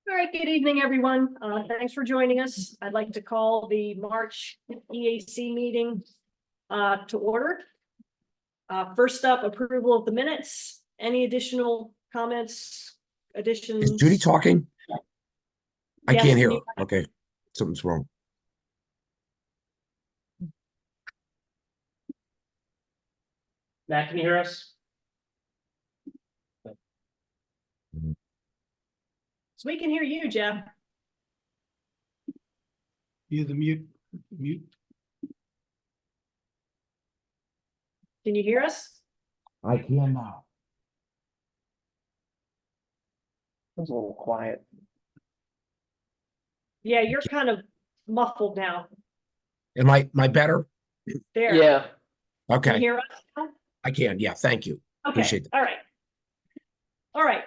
All right, good evening, everyone. Thanks for joining us. I'd like to call the March EAC meeting to order. First up, approval of the minutes. Any additional comments, additions? Is Judy talking? I Yes, can't hear can her. you- Okay, something's wrong. Matt, can you hear us? So we can hear you, Jeff. You the mute. Can you hear us? I can now. It's a little quiet. Yeah, you're kind of muffled now. Am I better? There. Yeah, Can you Okay, hear us now? I can. Yeah, thank you. Okay, Appreciate that. all right. All right,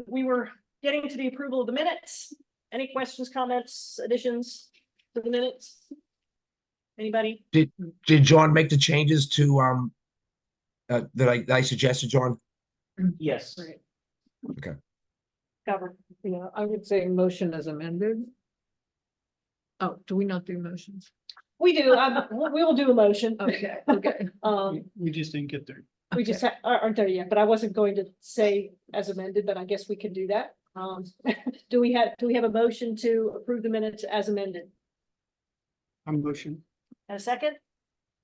we were getting to the approval of the minutes. Any questions, comments, additions to the minutes? Anybody? Did John make the changes to that I suggested, John? yes. Right. Okay. Covered. Yeah, I would say motion as amended. Oh, do we not do motions? We do, we will do a motion. Okay, okay. We just didn't get there. We just aren't there yet, but I wasn't going to say as amended, but I guess we can do that. Do we have a motion to approve the minutes as amended? I'm motion. And a second?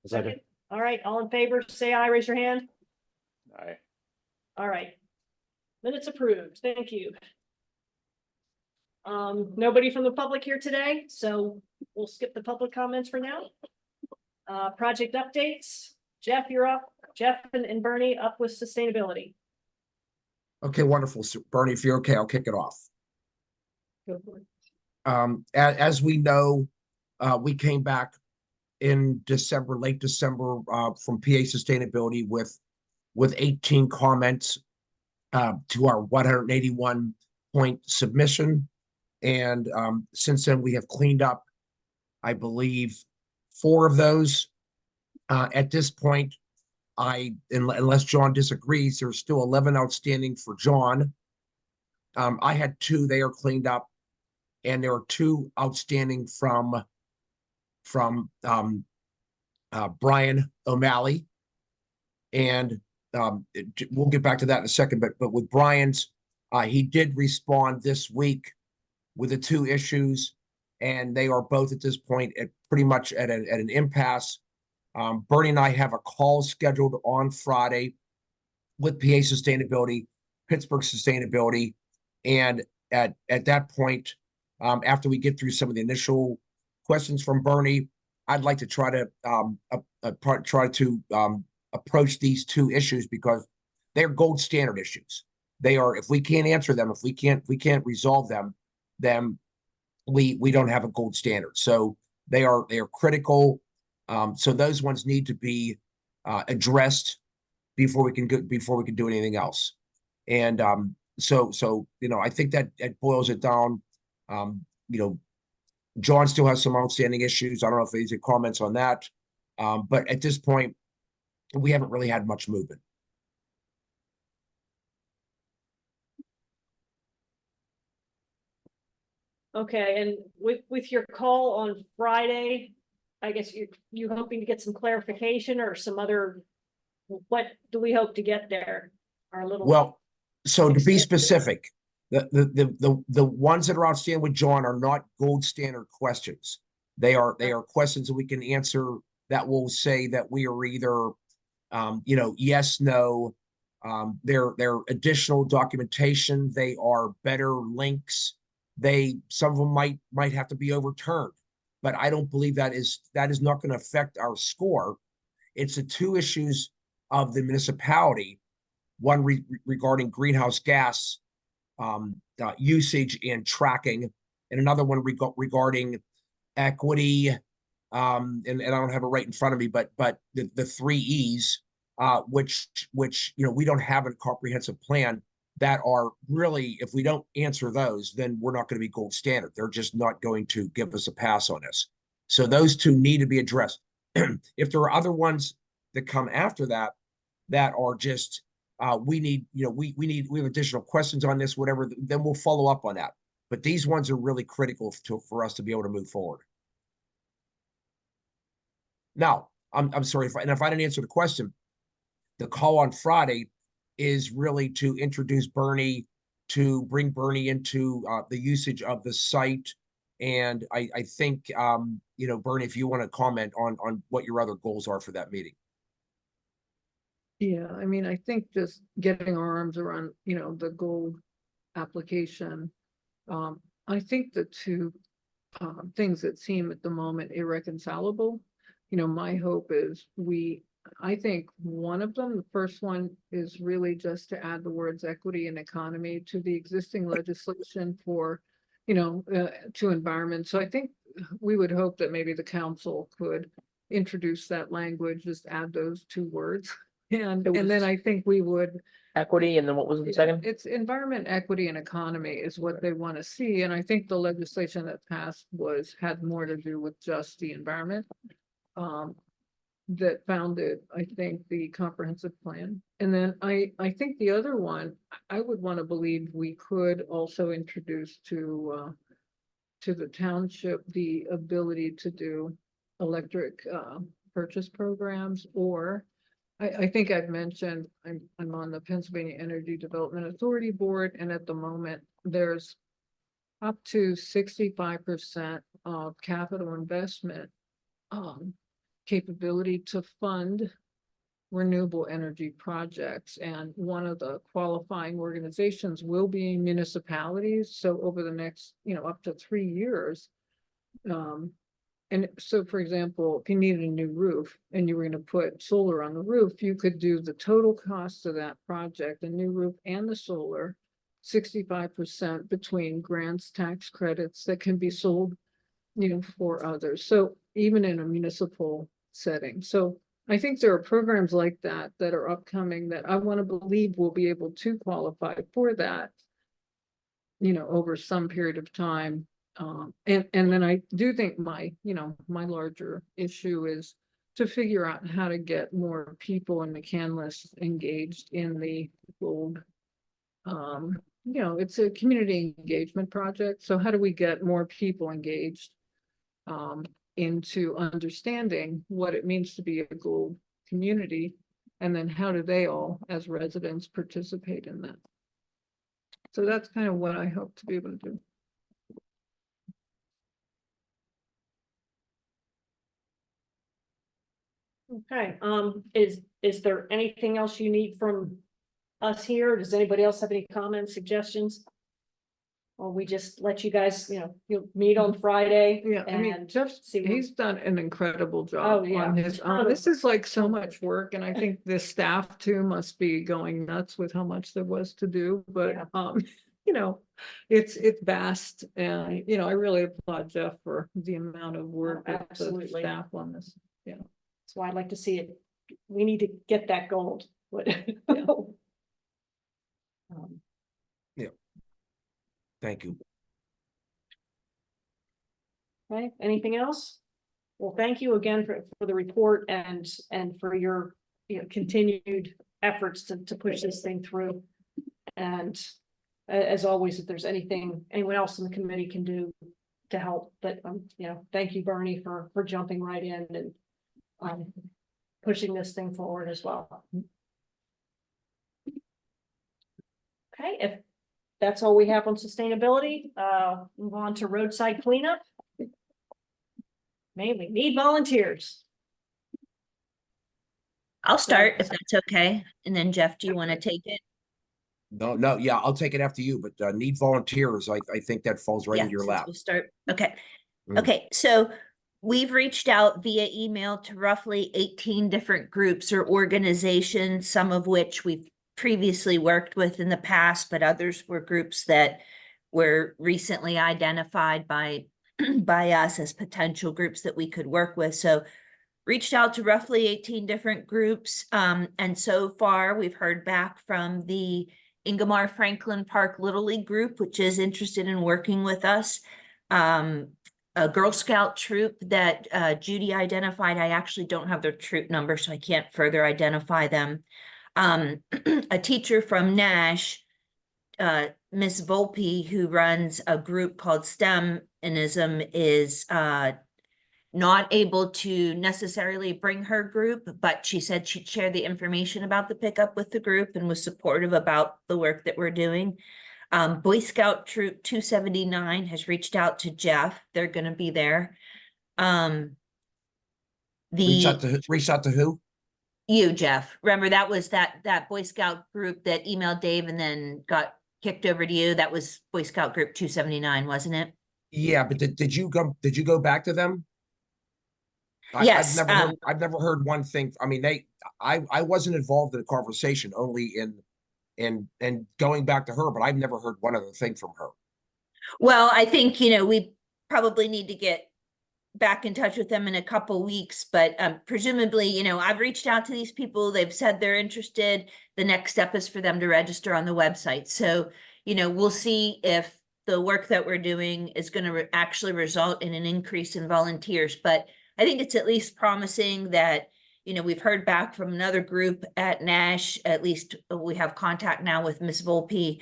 Second. All right, all in favor, say aye, raise your hand. Aye. All right. Minutes approved. Thank you. Nobody from the public here today, so we'll skip the public comments for now. Project updates. Jeff, you're up. Jeff and Bernie up with sustainability. Okay, wonderful. So Bernie, if you're okay, I'll kick it off. Go for it. As we know, we came back in December, late December, from PA Sustainability with 18 comments to our 181 point submission. And since then, we have cleaned up, I believe, 4 of those. At this point, unless John disagrees, there's still 11 outstanding for John. I had 2, they are cleaned up, and there are 2 outstanding from Brian O'Malley. And we'll get back to that in a second, but with Brian's, he did respond this week with the 2 issues, and they are both at this point at pretty much at an impasse. Bernie and I have a call scheduled on Friday with PA Sustainability, Pittsburgh Sustainability, and at that point, after we get through some of the initial questions from Bernie, I'd like to try to approach these 2 issues because they're gold standard issues. They are, if we can't answer them, if we can't resolve them, then we don't have a gold standard. So they are critical. So those ones need to be addressed before we can do anything else. And so I think that boils it down. John still has some outstanding issues. I don't know if there's any comments on that, but at this point, we haven't really had much movement. Okay, and with your call on Friday, I guess you hoping to get some clarification or some other, what do we hope to get there? Our little. Well, so to be specific, the ones that are outstanding with John are not gold standard questions. They are questions that we can answer that will say that we are either yes, no. They're additional documentation. They are better links. Some of them might have to be overturned, but I don't believe that is not going to affect our score. It's the 2 issues of the municipality, one regarding greenhouse gas usage and tracking, and another one regarding equity. And I don't have it right in front of me, but the 3 E's, which we don't have a comprehensive plan, that are really, if we don't answer those, then we're not going to be gold standard. They're just not going to give us a pass on this. So those 2 need to be addressed. If there are other ones that come after that are just we have additional questions on this, whatever, then we'll follow up on that. but these ones are really critical for us to be able to move forward. Now, I'm sorry if I didn't answer the question, the call on Friday is really to introduce Bernie, to bring Bernie into the usage of the site. And I think, you know, Bernie, if you want to comment on what your other goals are for that meeting. Yeah, I mean, I think just getting our arms around, you know, the gold application. I think the two things that seem at the moment irreconcilable, you know, my hope is I think one of them, the first one is really just to add the words equity and economy to the existing legislation for, you know, to environment. So I think we would hope that maybe the council could introduce that language, just add those two words. And then I think we would. Equity, and then what was the Yeah, second? it's environment, equity, and economy is what they want to see, and I think the legislation that passed had more to do with just the environment. That founded, I think, the comprehensive plan. And then I think the other one, I would want to believe we could also introduce to the township, the ability to do electric purchase programs, or I think I've mentioned, I'm on the Pennsylvania Energy Development Authority Board, and at the moment, there's up to 65% of capital investment capability to fund renewable energy projects. And one of the qualifying organizations will be municipalities. So over the next, you know, up to 3 years, and so, for example, if you needed a new roof and you were going to put solar on the roof, you could do the total cost of that project, the new roof and the solar, 65% between grants, tax credits that can be sold, you know, for others. So even in a municipal setting. So I think there are programs like that that are upcoming that I want to believe will be able to qualify for that, you know, over some period of time. And then I do think my larger issue is to figure out how to get more people in McCandless engaged in the gold. You know, it's a community engagement project. So how do we get more people engaged into understanding what it means to be a gold community? And then how do they all, as residents, participate in that? So that's kind of what I hope to be able to do. Okay, is there anything else you need from us here? Does anybody else have any comments, suggestions? Or we just let you guys, you know, you'll meet on Friday? Yeah, I mean, and Jeff, see what- he's done an incredible Oh, job yeah. on his, Ton of- this is like so much work, and I think the staff too must be going nuts with how much there was to do, but, Yeah. you know, it's vast, and, you know, I really applaud Jeff for the amount of work that the Absolutely. staff on this. That's why I'd like to see it. We need to get that gold. But Yeah. Um, Thank you. Okay, anything else? Well, thank you again for the report and for your, you know, continued efforts to push this thing through. And as always, if there's anything anyone else in the committee can do to help, but you know, thank you, Bernie, for jumping right in and pushing this thing forward as well. Okay, if that's all we have on sustainability, move on to roadside cleanup. Mainly need volunteers. I'll start if that's okay. And then Jeff, do you want to take it? No, yeah, I'll take it after you, but need volunteers. I think that falls right Yeah, into your since lap. we'll start. Okay. Mm. Okay, so we've reached out via email to roughly 18 different groups or organizations, some of which we've previously worked with in the past, but others were groups that were recently identified by us as potential groups that we could work with. So reached out to roughly 18 different groups. And so far we've heard back from the Ingomar Franklin Park Little League group, which is interested in working with us. A Girl Scout troop that Judy identified. I actually don't have their troop number, so I can't further identify them. A teacher from Nash, Miss Volpe, who runs a group called STEMism, is not able to necessarily bring her group, but she said she'd share the information about the pickup with the group and was supportive about the work that we're doing. Boy Scout Troop 279 has reached out to Jeff. They're gonna be there. Reach out The, to who? you, Jeff, remember that was that Boy Scout group that emailed Dave and then got kicked over to you? That was Boy Scout Group 279, wasn't it? Yeah, but did you go back to them? Yes, I've never heard one thing. I mean, I wasn't involved in the conversation, only in going back to her, but I've never heard one other thing from her. well, I think, we probably need to get back in touch with them in a couple weeks, but presumably, I've reached out to these people. They've said they're interested. The next step is for them to register on the website. So, we'll see if the work that we're doing is going to actually result in an increase in volunteers. But I think it's at least promising that, we've heard back from another group at Nash. At least we have contact now with Miss Volpe.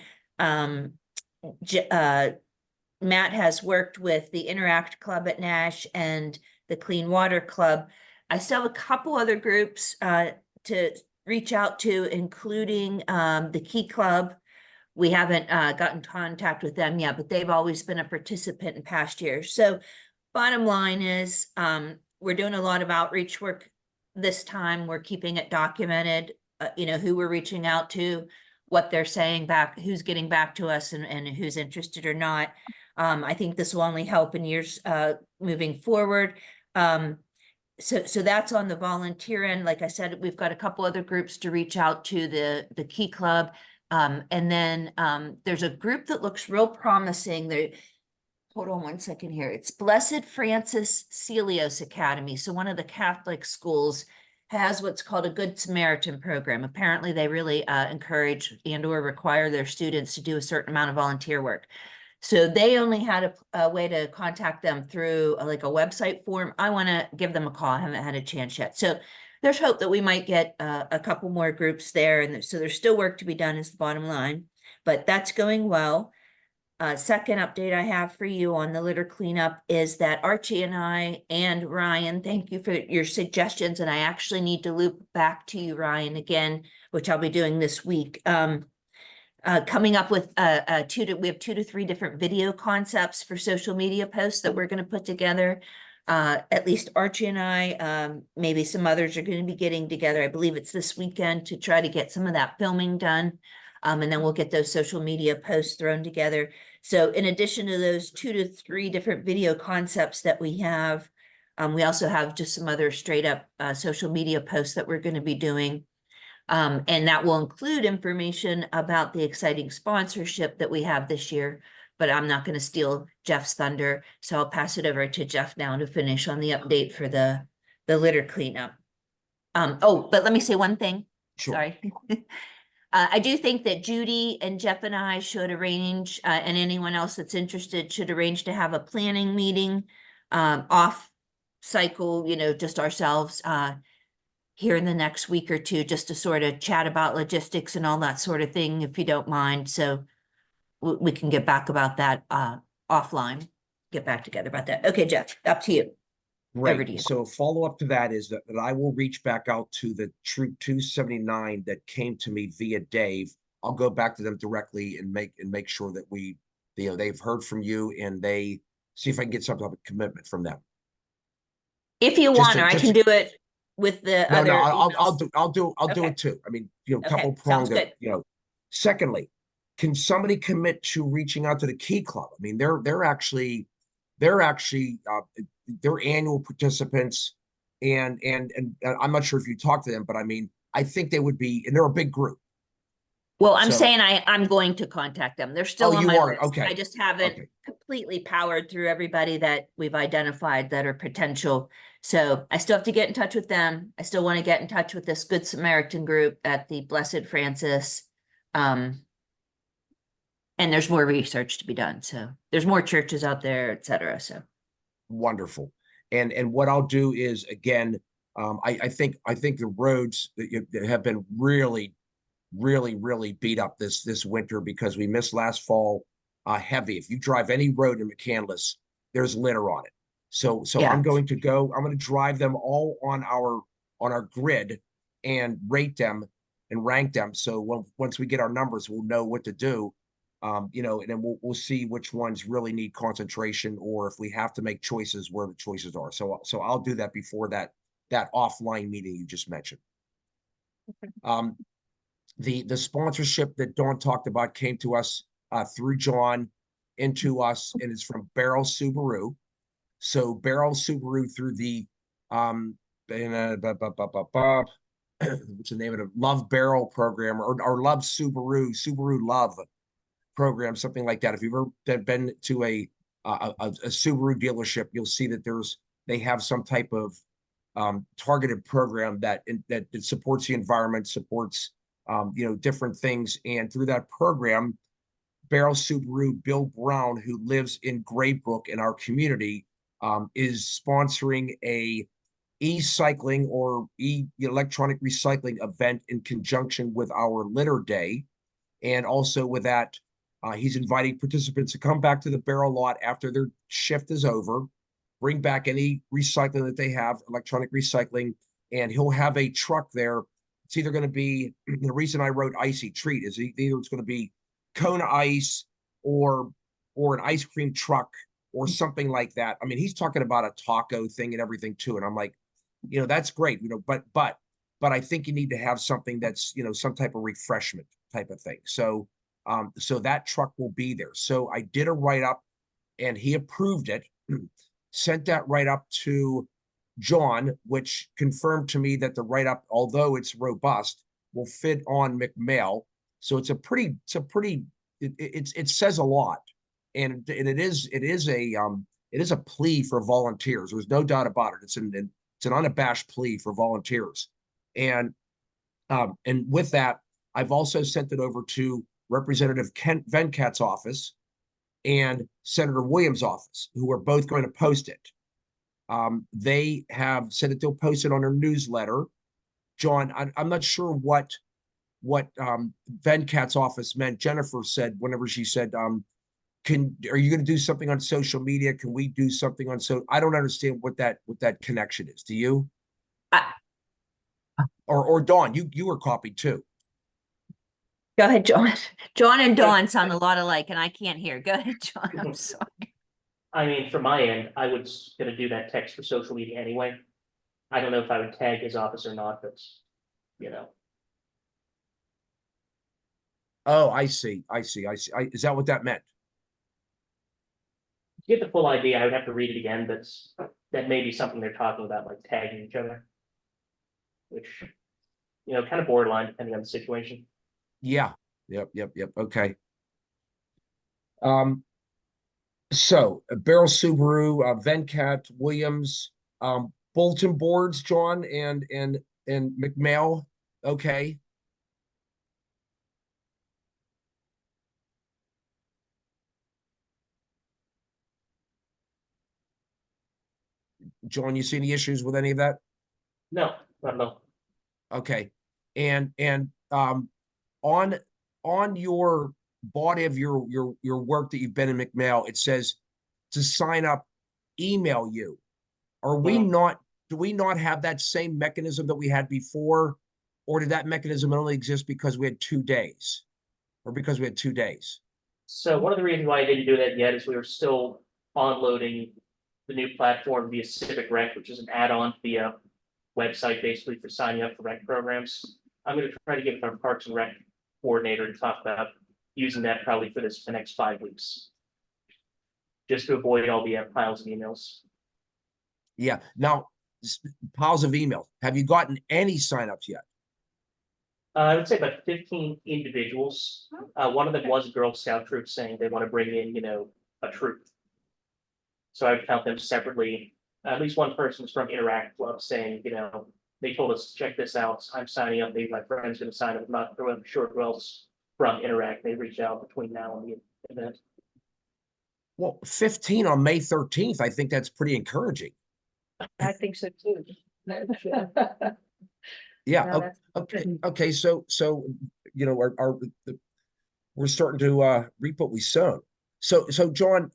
Matt has worked with the Interact Club at Nash and the Clean Water Club. I still have a couple other groups to reach out to, including the Key Club. We haven't gotten contact with them yet, but they've always been a participant in past years. So bottom line is we're doing a lot of outreach work this time. We're keeping it documented, who we're reaching out to, what they're saying back, who's getting back to us and who's interested or not. I think this will only help in years moving forward. So that's on the volunteer end. Like I said, we've got a couple other groups to reach out to, the Key Club. And then there's a group that looks real promising. Hold on one second here. It's Blessed Francis Celios Academy. So one of the Catholic schools has what's called a Good Samaritan program. Apparently they really encourage and or require their students to do a certain amount of volunteer work. So they only had a way to contact them through like a website form. I want to give them a call. I haven't had a chance yet. So there's hope that we might get a couple more groups there. And so there's still work to be done is the bottom line, but that's going well. Second update I have for you on the litter cleanup is that Archie and I and Ryan, thank you for your suggestions. And I actually need to loop back to you, Ryan, again, which I'll be doing this week. Coming up with we have 2 to 3 different video concepts for social media posts that we're going to put together. At least Archie and I, maybe some others are going to be getting together. I believe it's this weekend to try to get some of that filming done. And then we'll get those social media posts thrown together. So in addition to those 2 to 3 different video concepts that we have, we also have just some other straight up social media posts that we're going to be doing. And that will include information about the exciting sponsorship that we have this year, but I'm not going to steal Jeff's thunder. So I'll pass it over to Jeff now to finish on the update for the litter cleanup. Oh, but let me say one thing. Sure. Sorry. I do think that Judy and Jeff and I should arrange, and anyone else that's interested should arrange to have a planning meeting off cycle, just ourselves here in the next week or two, just to sort of chat about logistics and all that sort of thing, if you don't mind. So we can get back about that offline, get back together about that. Okay, Jeff, up to you. Over to you. Right, so follow up to that is that I will reach back out to the Troop 279 that came to me via Dave. I'll go back to them directly and make sure that they've heard from you and they see if I can get some type of commitment from them. If you want, or I can do it with the No, other. I'll do Okay. it too. I mean, Okay, couple sounds pronged, good. Secondly, can somebody commit to reaching out to the Key Club? I mean, they're actually they're annual participants, and I'm not sure if you talked to them, but I mean, I think they would be, and they're a big group. Well, I'm So- saying I'm going to contact them. They're still Oh, on you my are? list. Okay. I just haven't Okay. completely powered through everybody that we've identified that are potential. So I still have to get in touch with them. I still want to get in touch with this Good Samaritan group at the Blessed Francis. And there's more research to be done. So there's more churches out there, et cetera. So. Wonderful. And what I'll do is, again, I think the roads that have been really really, really beat up this winter because we missed last fall heavy. If you drive any road in McCandless, there's litter on it. So Yeah. I'm going to drive them all on our grid and rate them and rank them. So once we get our numbers, we'll know what to do. You know, and then we'll see which ones really need concentration, or if we have to make choices, where the choices are. So I'll do that before that offline meeting you just mentioned. The sponsorship that Dawn talked about came to us through John into us, and it's from Beryl Subaru. So Beryl Subaru through the what's the name of it? Love Beryl program, or Love Subaru Love program, something like that. If you've ever been to a Subaru dealership, you'll see that they have some type of targeted program that supports the environment, supports you know, different things. And through that program, Beryl Subaru, Bill Brown, who lives in Graybrook in our community, is sponsoring a e-cycling or electronic recycling event in conjunction with our litter day. And also with that, he's inviting participants to come back to the Beryl lot after their shift is over, bring back any recycling that they have, electronic recycling, and he'll have a truck there. It's either going to be, the reason I wrote Icy Treat is either it's going to be Kona Ice or an ice cream truck or something like that. I mean, he's talking about a taco thing and everything too. And I'm like, you know, that's great, you know, but I think you need to have something that's, you know, some type of refreshment type of thing. So, so that truck will be there. So I did a write-up and he approved it, sent that write-up to John, which confirmed to me that the write-up, although it's robust, will fit on McMail. So it says a lot. And it is a plea for volunteers. There's no doubt about it. It's an unabashed plea for volunteers. And with that, I've also sent it over to Representative Kent Venkat's office and Senator Williams' office, who are both going to post it. They have said that they'll post it on their newsletter. John, I'm not sure what Venkat's office meant. Jennifer said, whenever she said, are you going to do something on social media? Can we do something on I don't understand what that connection is. Do you? Or Dawn, you were copied too. Go ahead, John. John and Dawn sound a lot alike and I can't hear. Go ahead, John. I'm sorry. I mean, from my end, I was gonna do that text for social media anyway. I don't know if I would tag his office or not, but, you know. Oh, I see. Is that what that meant? To get the full idea, I would have to read it again, but that may be something they're talking about, like tagging each other. Which, you know, kind of borderline depending on the situation. Yeah. Yep. Okay. So Beryl Subaru, Venkat, Williams, bulletin boards, John and McMail. Okay. John, you see any issues with any of that? No, not at all. Okay. And on your body of your work that you've been in McMail, it says to sign up, email you. Are we not, do we not have that same mechanism that we had before? Or did that mechanism only exist because we had 2 days? Or because we had 2 days? So one of the reasons why I didn't do that yet is we were still onloading the new platform via Civic Rec, which is an add-on via website basically for signing up for rec programs. I'm going to try to get with our Parks and Rec coordinator and talk about using that probably for the next 5 weeks. Just to avoid all the piles of emails. Yeah. Now, piles of emails. Have you gotten any signups yet? I would say about 15 individuals. One of them was a Girl Scout troop saying they want to bring in, you know, a troop. So I would count them separately. At least one person was from Interact Club saying, you know, they told us, check this out. I'm signing up. Maybe my friend's going to sign up. I'm not sure who else from Interact. They reached out between now and the event. Well, 15 on May 13th. I think that's pretty encouraging. I think so too. Yeah. No, that's Okay. So you know, we're starting to reap what we sown. So John,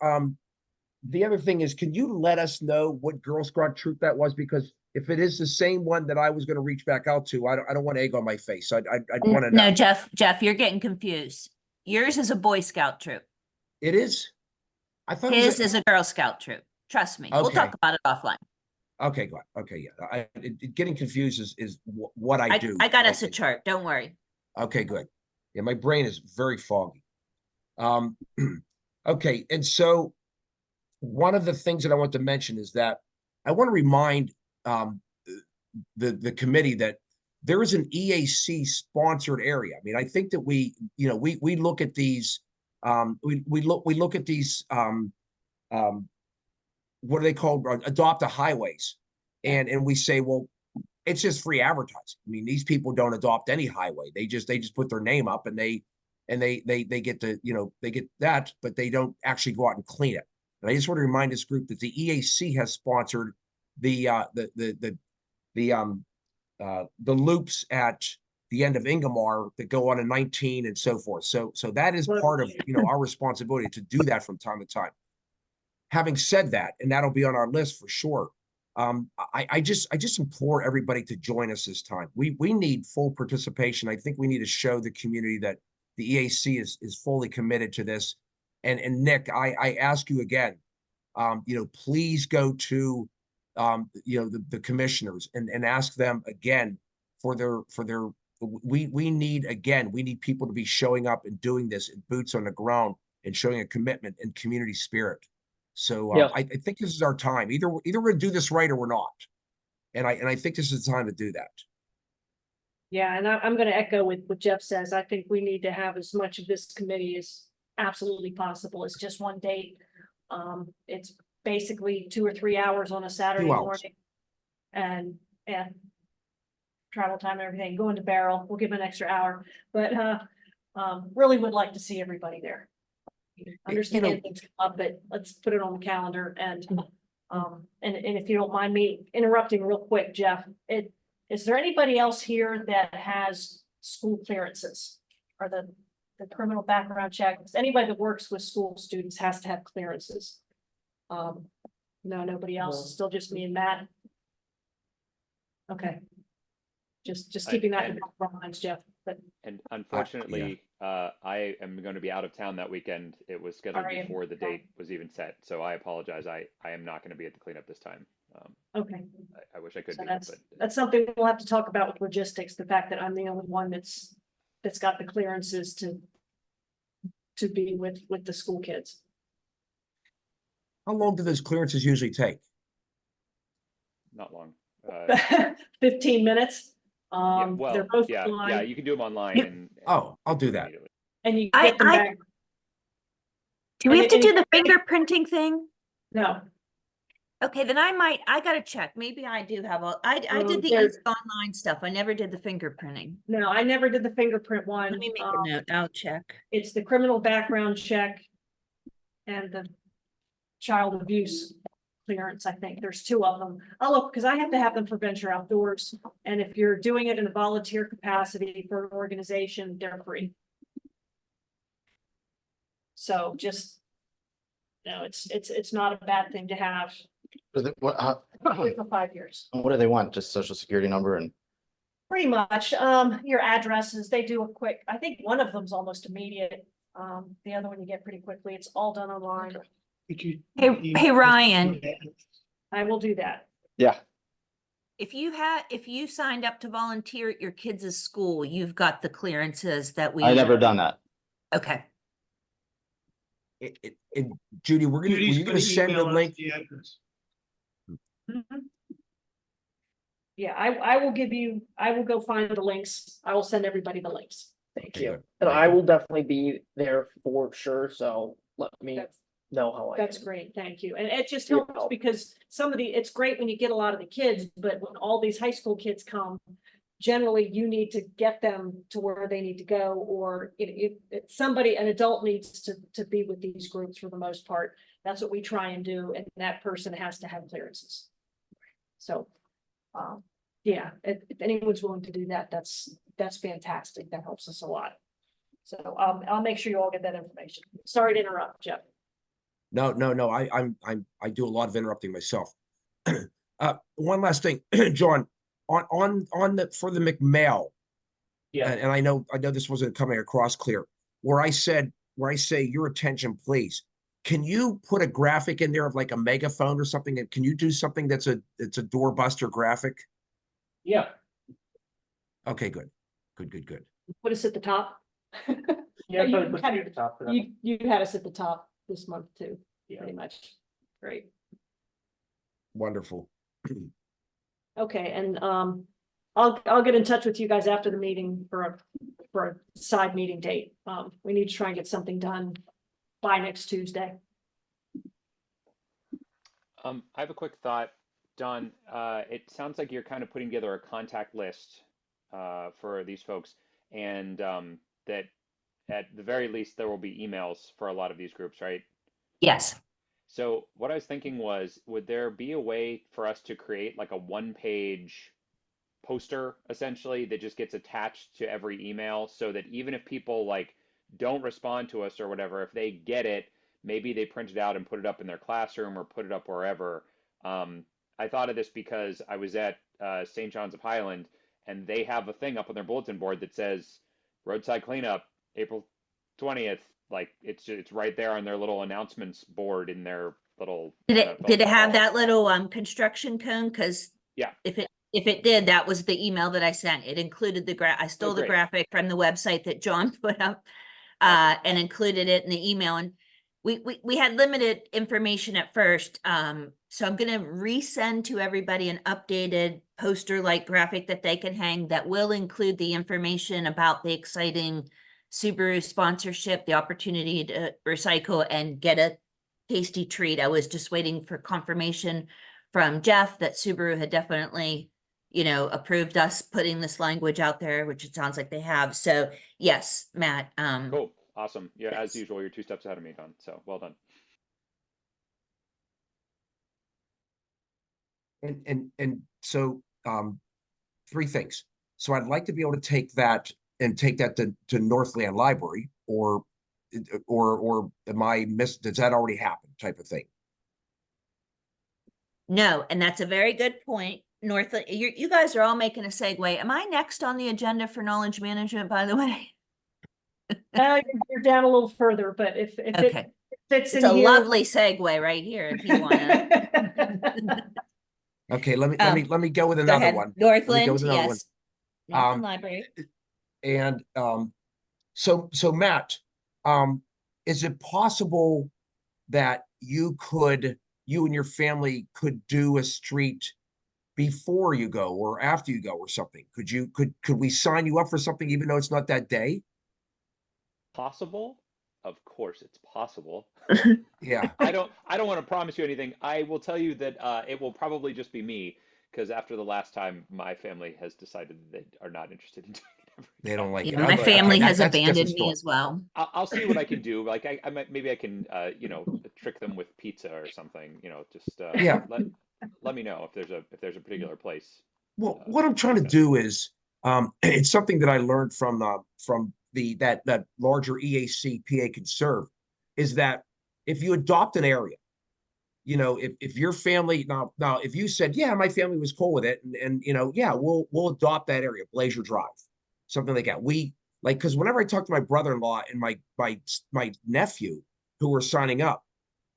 the other thing is, can you let us know what Girl Scout troop that was? Because if it is the same one that I was going to reach back out to, I don't want egg on my face. I'd want to know. No, Jeff, you're getting confused. Yours is a Boy Scout troop. It is? I thought it was His is a Girl Scout troop. Trust me. We'll Okay. talk about it offline. okay, good. Okay, yeah. Getting confused is what I do. I got us a Okay. chart. Don't worry. Okay, good. Yeah, my brain is very foggy. Okay, and so one of the things that I want to mention is that I want to remind the committee that there is an EAC sponsored area. I mean, I think that we look at these we look at these what are they called? Adopt a highways. And we say, well, it's just free advertising. I mean, these people don't adopt any highway. They just put their name up and they get the, they get that, but they don't actually go out and clean it. And I just want to remind this group that the EAC has sponsored the loops at the end of Ingomar that go on in 19 and so forth. So that is part of, our responsibility to do that from time to time. Having said that, and that'll be on our list for sure. I just implore everybody to join us this time. We need full participation. I think we need to show the community that the EAC is fully committed to this. And Nick, I ask you again, please go to the commissioners and ask them again for their we need people to be showing up and doing this in boots on the ground and showing a commitment and community spirit. So Yeah. I think this is our time. Either we're gonna do this right or we're not. And I think this is the time to do that. Yeah, and I'm gonna echo with what Jeff says. I think we need to have as much of this committee as absolutely possible. It's just one date. It's basically 2 or 3 hours on a Saturday 2 hours. morning. And travel time and everything, going to Barrel, we'll give them an extra hour, but really would like to see everybody there. Understand things come up, but let's put it on the calendar and if you don't mind me interrupting real quick, Jeff, is there anybody else here that has school clearances or the criminal background check? Anybody that works with school students has to have clearances. No, nobody else, still just me and Matt. Okay. Just keeping that in our minds, Jeff, but And unfortunately, I am going to be out of town that weekend. It was scheduled Are you? before the date was even set, so I apologize. I am not going to be at the cleanup this time. okay. I wish I could So be, that's, but that's something we'll have to talk about with logistics, the fact that I'm the only one that's got the clearances to be with the school kids. How long do those clearances usually take? not long. 15 minutes. Yeah, They're well, both yeah, online you can do them online Yep. and Oh, I'll do that. immediately. and you I- get them I- back. Do we have to And- do the fingerprinting thing? No, Okay, then I gotta check. Maybe I do have I did the there's- online stuff. I never did the fingerprinting. no, I never did the fingerprint one. Let me make a note. I'll check. It's the criminal background check and the child abuse clearance. I think there's 2 of them. I'll look, because I have to have them for Venture Outdoors. And if you're doing it in a volunteer capacity for an organization, they're free. So just, no, it's not a bad thing to have for 5 years. What do they want? Just social security number and Pretty much, your addresses, they do a quick, I think one of them's almost immediate. The other one you get pretty quickly. It's all done online. Could you? Hey, Ryan. I will do that. yeah. If you signed up to volunteer at your kids' school, you've got the clearances that we. I never done that. Okay. And Judy, were you gonna send the link? Yeah, I will go find the links. I will send everybody the links. Thank Okay, you. good. And Thank I you. will definitely be there for sure, so let me That's- know how I. That's can. great, thank you. And it just Your helps help. because it's great when you get a lot of the kids, but when all these high school kids come, generally you need to get them to where they need to go, or if an adult needs to be with these groups for the most part. That's what we try and do, and that person has to have clearances. So, yeah, if anyone's willing to do that, that's fantastic. That helps us a lot. So, I'll make sure you all get that information. Sorry to interrupt, Jeff. No, I do a lot of interrupting myself. One last thing, John, on the, for the McMail, Yeah, and I know this wasn't coming across clear, where I say your attention, please. Can you put a graphic in there of like a megaphone or something? And can you do something that's a doorbuster graphic? yeah, Okay, good. Good. Put us at the top. yeah, You but put had it at the top for that. You had us at the top this month too, Yeah. pretty much. Great. Wonderful. Okay, and I'll get in touch with you guys after the meeting for a side meeting date. We need to try and get something done by next Tuesday. I have a quick thought, Don. It sounds like you're kind of putting together a contact list for these folks, and that at the very least there will be emails for a lot of these groups, right? Yes. So what I was thinking was, would there be a way for us to create like a one-page poster essentially that just gets attached to every email, so that even if people like don't respond to us or whatever, if they get it, maybe they print it out and put it up in their classroom or put it up wherever. I thought of this because I was at St. John's of Highland, and they have a thing up on their bulletin board that says roadside cleanup, April 20th. Like it's right there on their little announcements board in their little. Did it have hall. that little construction cone? Cause Yeah. if it did, that was the email that I sent. It included I stole the great. graphic from the website that John put up and included it in the email. And we had limited information at first. So I'm gonna resend to everybody an updated poster-like graphic that they can hang that will include the information about the exciting Subaru sponsorship, the opportunity to recycle and get a tasty treat. I was just waiting for confirmation from Jeff that Subaru had definitely, approved us putting this language out there, which it sounds like they have. So yes, Matt. Cool. Awesome. Yeah, as Yes. usual, you're 2 steps ahead of me, Don. So well done. And so three things. So I'd like to be able to take that to Northland Library, or am I does that already happen type of thing? No, and that's a very good point. Northland, you guys are all making a segue. Am I next on the agenda for knowledge management, by the way? You're down a little further, but if it Okay. fits It's in a here. lovely segue right here if you wanna. Okay, let me go with Go another ahead. one. Northland, with another one. yes. Northland Um, Library. And so Matt, is it possible that you and your family could do a street before you go or after you go or something? Could we sign you up for something even though it's not that day? Possible? Of course it's possible. Yeah. I don't want to promise you anything. I will tell you that it will probably just be me, because after the last time, my family has decided that they are not interested in doing it every They don't time. like it. Yeah, my Okay, family has that's a different abandoned me story. as well. I'll see what I can do. Like maybe I can trick them with pizza or something. Just Yeah. let me know if there's a particular place. Well, what I'm trying to do is, it's something that I learned from that larger EAC PA Conserve, is that if you adopt an area, if your family now if you said, yeah, my family was cool with it, and yeah, we'll adopt that area, Blazer Drive, something like that. Because whenever I talk to my brother-in-law and my nephew who were signing up,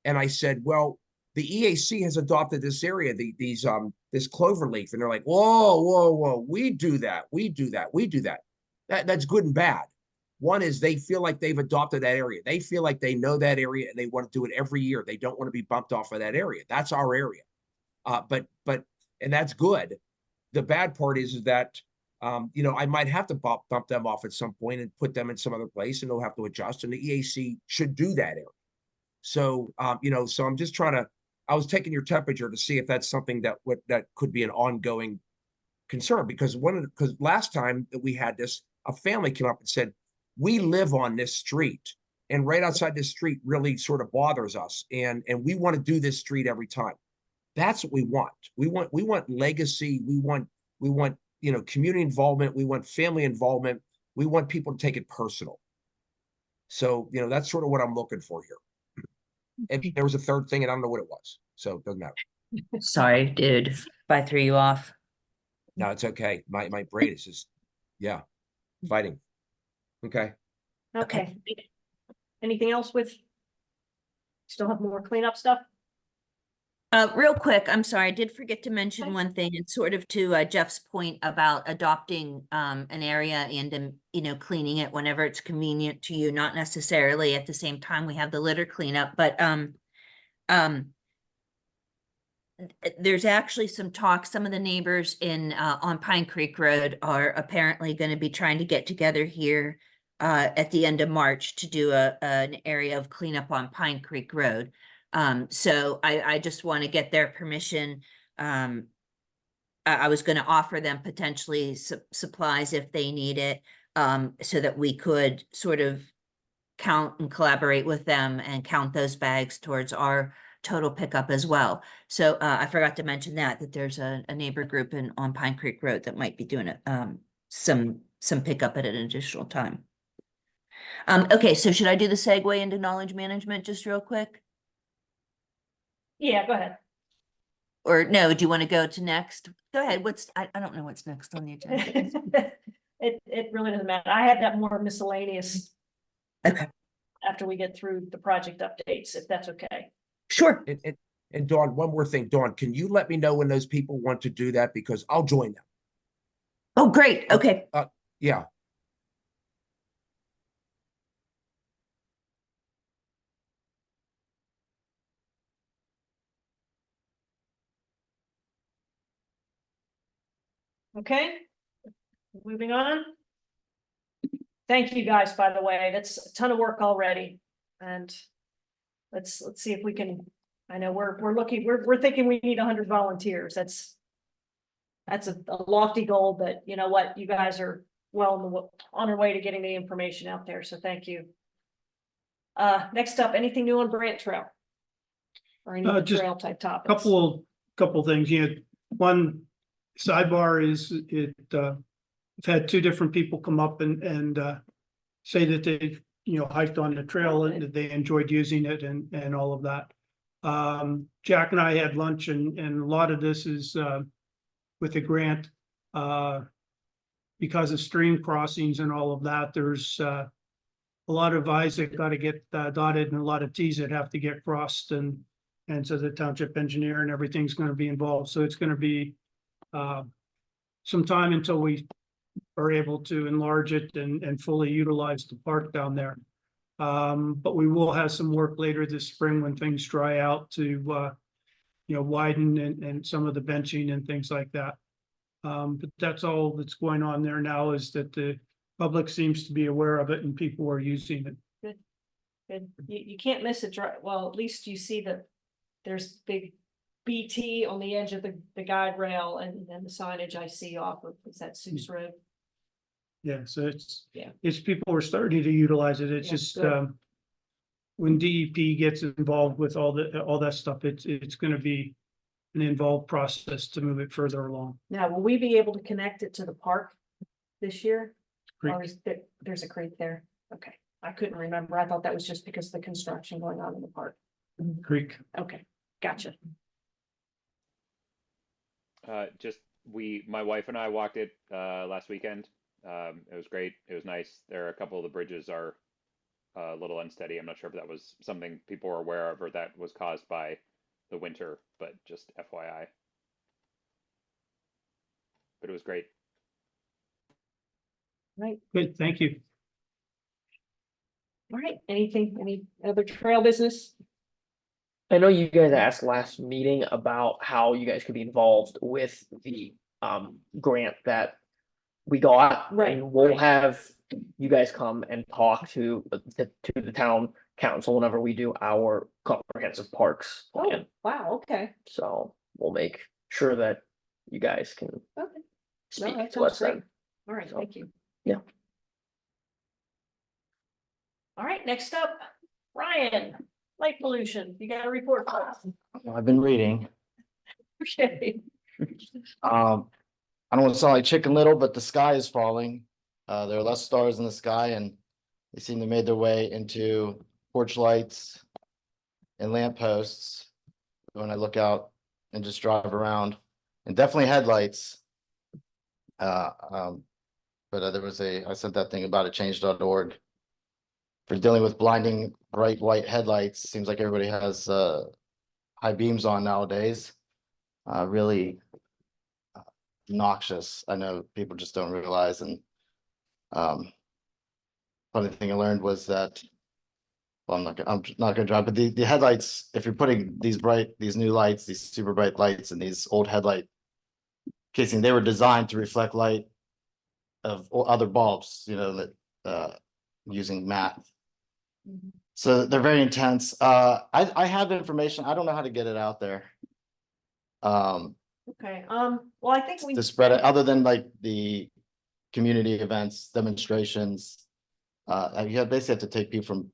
and I said, well, the EAC has adopted this area, this cloverleaf, and they're like, whoa, we do that. That's good and bad. One is they feel like they've adopted that area. They feel like they know that area and they want to do it every year. They don't want to be bumped off of that area. That's our area. And that's good. The bad part is that, I might have to bump them off at some point and put them in some other place, and they'll have to adjust, and the EAC should do that area. So, so I'm just I was taking your temperature to see if that's something that could be an ongoing concern, because last time that we had this, a family came up and said, we live on this street, and right outside this street really sort of bothers us, and we want to do this street every time. That's what we want. We want legacy. We want We want, you know, community involvement. We want family involvement. We want people to take it personal. So, you know, that's sort of what I'm looking for here. And there was a third thing and I don't know what it was. So it doesn't matter. Sorry, dude, if I threw you off. No, it's okay. My brain is just, yeah, fighting. Okay. Okay. Anything else with? Still have more cleanup stuff? Real quick, I'm sorry, I did forget to mention one thing. It's sort of to Jeff's point about adopting an area and you know, cleaning it whenever it's convenient to you, not necessarily at the same time we have the litter cleanup, but there's actually some talk. Some of the neighbors in on Pine Creek Road are apparently going to be trying to get together here at the end of March to do an area of cleanup on Pine Creek Road. So I just want to get their permission. I was going to offer them potentially supplies if they need it, so that we could sort of count and collaborate with them and count those bags towards our total pickup as well. So I forgot to mention that there's a neighbor group on Pine Creek Road that might be doing some pickup at an additional time. Okay, so should I do the segue into knowledge management just real quick? Yeah, go ahead. Or no, do you want to go to next? Go ahead. I don't know what's next on the agenda. It really doesn't matter. I had that more miscellaneous. Okay. After we get through the project updates, if that's okay. Sure. And Dawn, one more thing. Dawn, can you let me know when those people want to do that? Because I'll join them. Oh, great. Okay. Yeah. Okay, moving on. Thank you guys, by the way. That's a ton of work already. And let's see if we can, I know we're thinking we need 100 volunteers. That's a lofty goal, but you know what? You guys are well on your way to getting the information out there. So thank you. Next up, anything new on Brant Trail? Or any Just trail type topics? Couple things, you know, one sidebar is I've had two different people come up and say that they've, you know, hiked on the trail and that they enjoyed using it and all of that. Jack and I had lunch and a lot of this is with the grant because of stream crossings and all of that. There's a lot of I's that got to get dotted and a lot of T's that have to get crossed and so the township engineer and everything's going to be involved. So it's going to be some time until we are able to enlarge it and fully utilize the park down there. But we will have some work later this spring when things dry out to, you know, widen and some of the benching and things like that. But that's all that's going on there now is that the public seems to be aware of it and people are using it. Good. You can't miss it, right? Well, at least you see that there's big BT on the edge of the guide rail and then the signage I see off of, is that Seuss Road? Yeah, so Yeah. it's people are starting to utilize it. It's Yeah, just good. when DEP gets involved with all that stuff, it's going to be an involved process to move it further along. Now, will we be able to connect it to the park this year? Creek. Or is there's a creek there? Okay, I couldn't remember. I thought that was just because of the construction going on in the park. Creek. Okay, gotcha. My wife and I walked it last weekend. It was great. It was nice. There are a couple of the bridges are a little unsteady. I'm not sure if that was something people were aware of or that was caused by the winter, but just FYI. But it was great. Right. Good, thank you. All right. Any other trail business? I know you guys asked last meeting about how you guys could be involved with the grant that we got. Right, And we'll right. have you guys come and talk to the town council whenever we do our comprehensive parks Oh, plan. wow, okay. So we'll make sure that you guys can Okay. No, speak that to us sounds great. then. All right, So, thank you. yeah. All right, next up, Ryan, light pollution. You got a report for us? I've been reading. Okay. I don't want to sound like Chicken Little, but the sky is falling. There are less stars in the sky, and they seem to made their way into porch lights and lamp posts when I look out and just drive around, and definitely headlights. But there was I sent that thing about a change.org for dealing with blinding bright white headlights. Seems like everybody has high beams on nowadays. Really noxious. I know people just don't realize. And funny thing I learned was that, well, I'm not gonna drive, but the headlights, if you're putting these new lights, these super bright lights and these old headlight casing, they were designed to reflect light of other bulbs, you know, that using matte. So they're very intense. I have information. I don't know how to get it out there. Okay, well, I think we. To spread it, other than like the community events, demonstrations. You basically have to take people from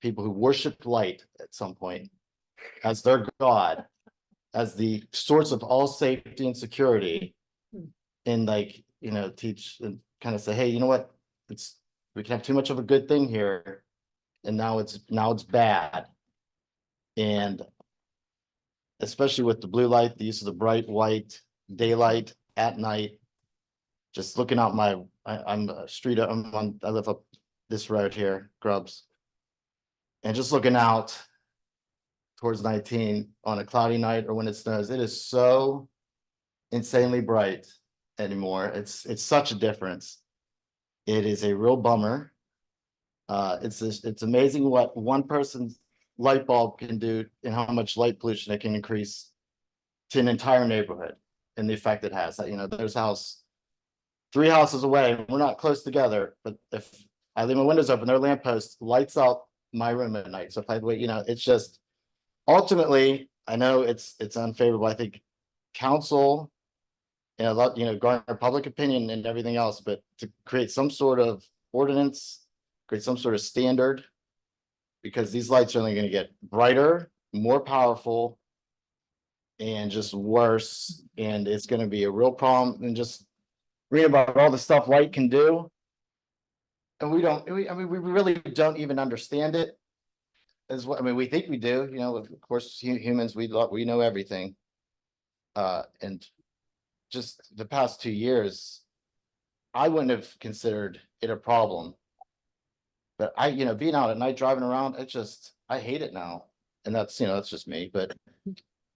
people who worship light at some point as their god, as the source of all safety and security. And like, you know, teach and kind of say, hey, you know what? We can have too much of a good thing here. And now it's bad. And especially with the blue light, the use of the bright white daylight at night. Just looking out I'm a street, I live up this road here, Grubbs. And just looking out towards 19 on a cloudy night or when it snows, it is so insanely bright anymore. It's such a difference. It is a real bummer. It's amazing what one person's light bulb can do and how much light pollution it can increase to an entire neighborhood and the effect it has. You know, there's a house 3 houses away, we're not close together, but if I leave my windows open, their lamppost lights up my room at night. So if I wait, you know, it's just ultimately, I know it's unfavorable. I think council and a lot, you know, garner public opinion and everything else, but to create some sort of ordinance, create some sort of standard, because these lights are only going to get brighter, more powerful, and just worse. And it's going to be a real problem. And just read about all the stuff light can do. And we really don't even understand it as well. I mean, we think we do, you know, of course, humans, we know everything. And just the past 2 years, I wouldn't have considered it a problem. But you know, being out at night driving around, I hate it now. And that's, you know, that's just me. But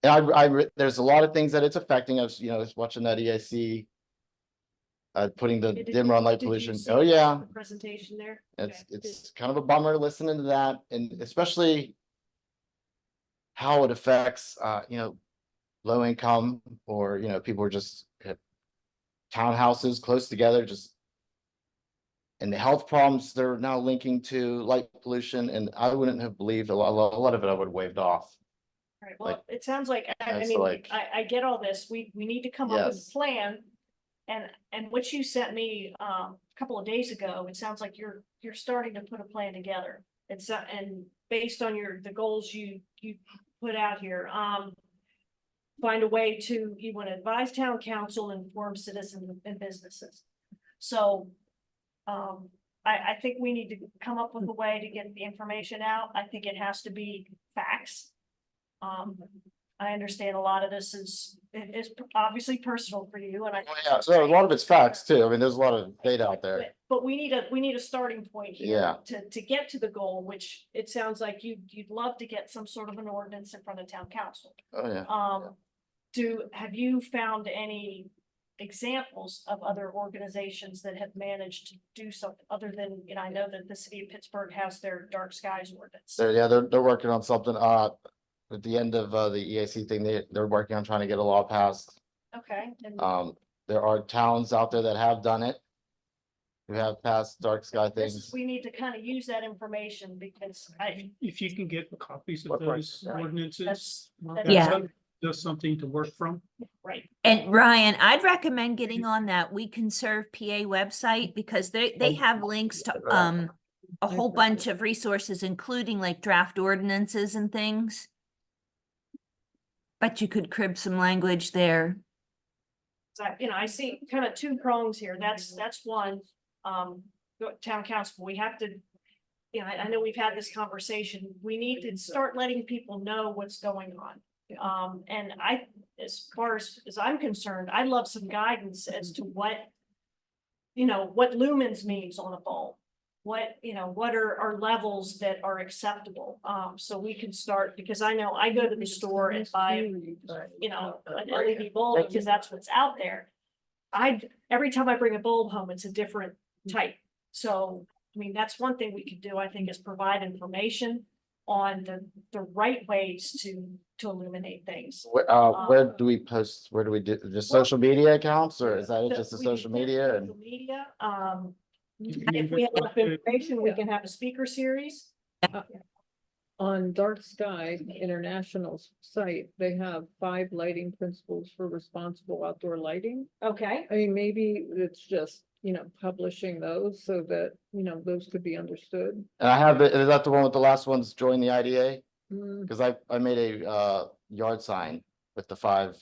there's a lot of things that it's affecting us. You know, I was watching that EIC. Putting the dimmer on light Did you pollution. see Oh, yeah. the presentation there? It's kind of a bummer listening to that, and especially how it affects, you know, low income or, you know, people are just have townhouses close together, just and the health problems they're now linking to light pollution. And I wouldn't have believed a lot of it I would have waved off. Right, well, Like, it sounds like, I that's mean, like- I get all this, we need to come up with Yes. a plan. And what you sent me, a couple of days ago, it sounds like you're starting to put a plan together. It's, and based on the goals you put out here, find a way to, you want to advise town council, inform citizens and businesses. So, I think we need to come up with a way to get the information out. I think it has to be facts. I understand a lot of this is obviously personal for you, and I. Oh, yeah, so a lot of it's facts too. I mean, there's a lot of data out there. But we need a starting point here. Yeah. To get to the goal, which it sounds like you'd love to get some sort of an ordinance in front of town council. Oh, yeah. Have you found any examples of other organizations that have managed to do something other than, you know, I know that the city of Pittsburgh has their dark skies ordinance. They're working on something. At the end of the EAC thing, they're working on trying to get a law passed. Okay. And There are towns out there that have done it, who have passed dark sky things. we need to kind of use that information because If you can get copies of Right. those Right. ordinances. Yeah. Just something to work from. right. And Ryan, I'd recommend getting on that We Can Serve PA website because they have links to a whole bunch of resources, including like draft ordinances and things. But you could crib some language there. I see kind of two prongs here. That's one. Town council, we have to, I know we've had this conversation. We need to start letting people know what's going on. And as far as I'm concerned, I'd love some guidance as to what lumens means on a bulb. What are levels that are acceptable? So we can start, because I know I go to the store and buy, an LED bulb because that's what's out there. Every time I bring a bulb home, it's a different type. So, I mean, that's one thing we could do, I think, is provide information on the right ways to illuminate things. Where do we post, where do we do, just social media accounts, or is that it, just the We social can do media? And Social media, if we have enough information, we can have a speaker series. On Dark Sky International's site, they have 5 lighting principles for responsible outdoor lighting. Okay, I mean, maybe it's just, publishing those so that, those could be understood. And I have, is that the one with the last one's join the IDA? Mm, Cause I made a yard sign with the 5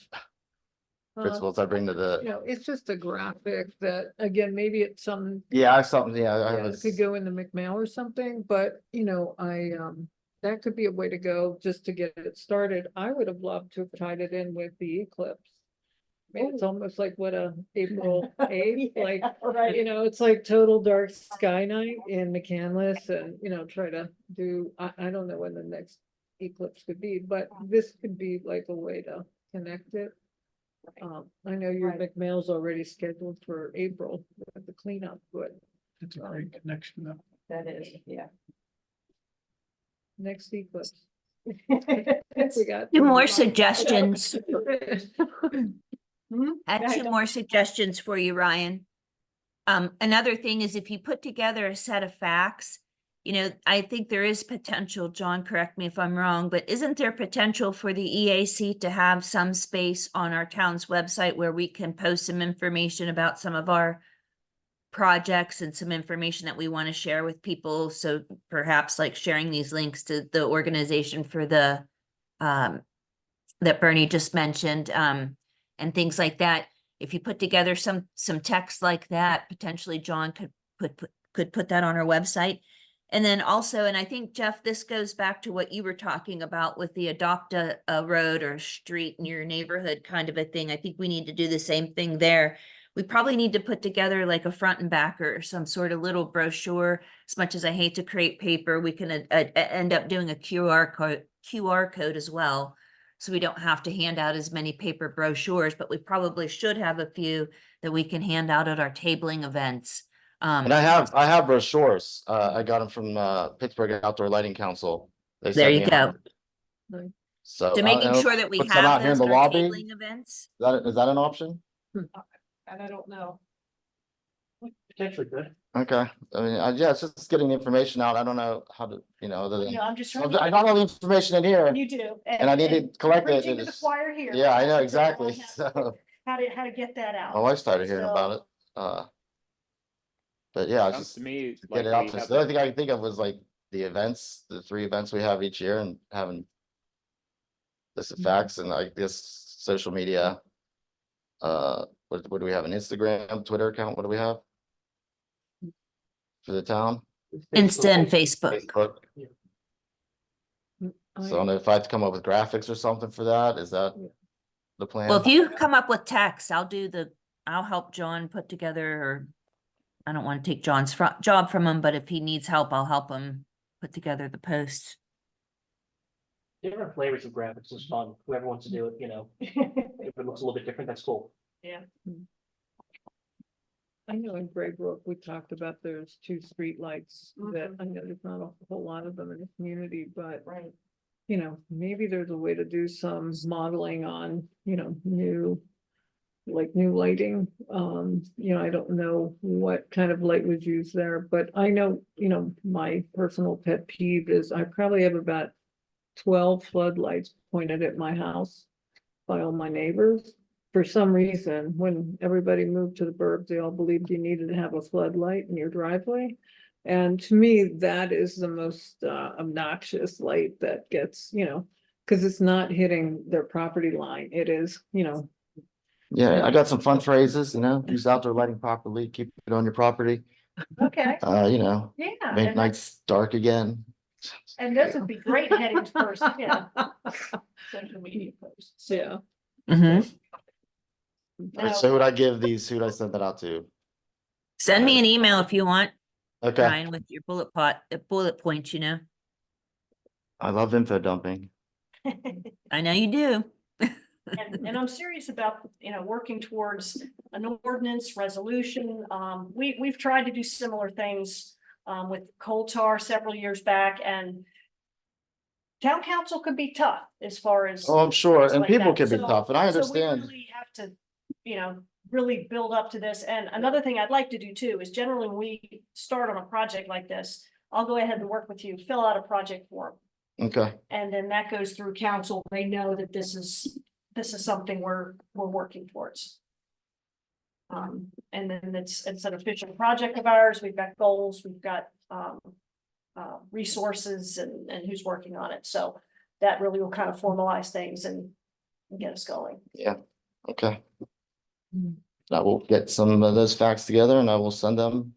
principles I bring to the, It's just a graphic that, again, maybe it's some, yeah, I saw, yeah, I it was. could go in the McMail or something, but, that could be a way to go just to get it started. I would have loved to have tied it in with the eclipse. I mean, it's almost like what a April 8th, like, right. it's like total dark sky night in McCandless and, try to do, I don't know when the next eclipse could be, but this could be like a way to connect it. I know your Right. McMail's already scheduled for April with the cleanup, but It's a great connection though. That is, yeah. next eclipse. It's- We got. Two more suggestions. Hmm? I Go have ahead, two more suggestions for you, Ryan. Another thing is if you put together a set of facts, I think there is potential, John, correct me if I'm wrong, but isn't there potential for the EAC to have some space on our town's website where we can post some information about some of our projects and some information that we want to share with people? So perhaps like sharing these links to the organization for the that Bernie just mentioned, and things like that. If you put together some text like that, potentially John could put that on our website. And then also, and I think, Jeff, this goes back to what you were talking about with the adopt a road or street in your neighborhood kind of a thing. I think we need to do the same thing there. We probably need to put together like a front and backer or some sort of little brochure. As much as I hate to create paper, we can end up doing a QR code as well. So we don't have to hand out as many paper brochures, but we probably should have a few that we can hand out at our tabling events. And I have brochures. I got them from Pittsburgh Outdoor Lighting Council. They There sent you me go. out. So So making sure that we put some out have here in those the at our lobby. tabling events. Is that an option? And I don't know. Potentially good. Okay, I mean, yeah, it's just getting the information out. I don't know how to, other than, I'm just so trying to. I got all the information in here You do. and I need to collect it. Preaching to the It's- choir here. Yeah, I know, exactly. So How to get that out. my wife started hearing So- about it. But yeah, it's Sounds just to me get like it out. we there. have The only thing I can think of was like the events, the 3 events we have each year, and having this facts and like this social media. What do we have? An Instagram, Twitter account? What do we have? For the town? Insta and Facebook. Facebook. So I don't know if I have to come up with graphics or something for that. Is that the plan? Well, if you come up with text, I'll help John put together, or I don't want to take John's job from him, but if he needs help, I'll help him put together the posts. Different flavors of graphics is fun. Whoever wants to do it, if it looks a little bit different, that's cool. I know in Braybrook, we talked about there's 2 street lights that I know there's not a whole lot of them in the community, but Right. maybe there's a way to do some modeling on, new lighting. I don't know what kind of light was used there, but I know, my personal pet peeve is I probably have about 12 floodlights pointed at my house by all my neighbors. For some reason, when everybody moved to the burbs, they all believed you needed to have a floodlight in your driveway. And to me, that is the most obnoxious light that gets, because it's not hitting their property line. It is, Yeah, I got some fun phrases, use outdoor lighting properly, keep it on your property, Okay, yeah, yeah. make and nights dark again. And those would be great headings first, yeah. Social media posts. Yeah. Mhm. All right, Now- so who would I give these, who would I send that out to? Send me an email if you want, Okay, Ryan, with your bullet points, I love info dumping. I know you do. And I'm serious about, working towards an ordinance resolution. We've tried to do similar things with coal tar several years back, and town council could be tough as far as. Oh, I'm sure, things and like people that. can be So- tough, and I So we understand. really have to, really build up to this. And another thing I'd like to do too is generally when we start on a project like this, I'll go ahead and work with you, fill out a project form. Okay, And then that goes through council. They know that this is something we're working towards. And then it's an official project of ours. We've got goals, we've got, resources and who's working on it. So that really will kind of formalize things and get us going. okay. I will get some of those facts together and I will send them.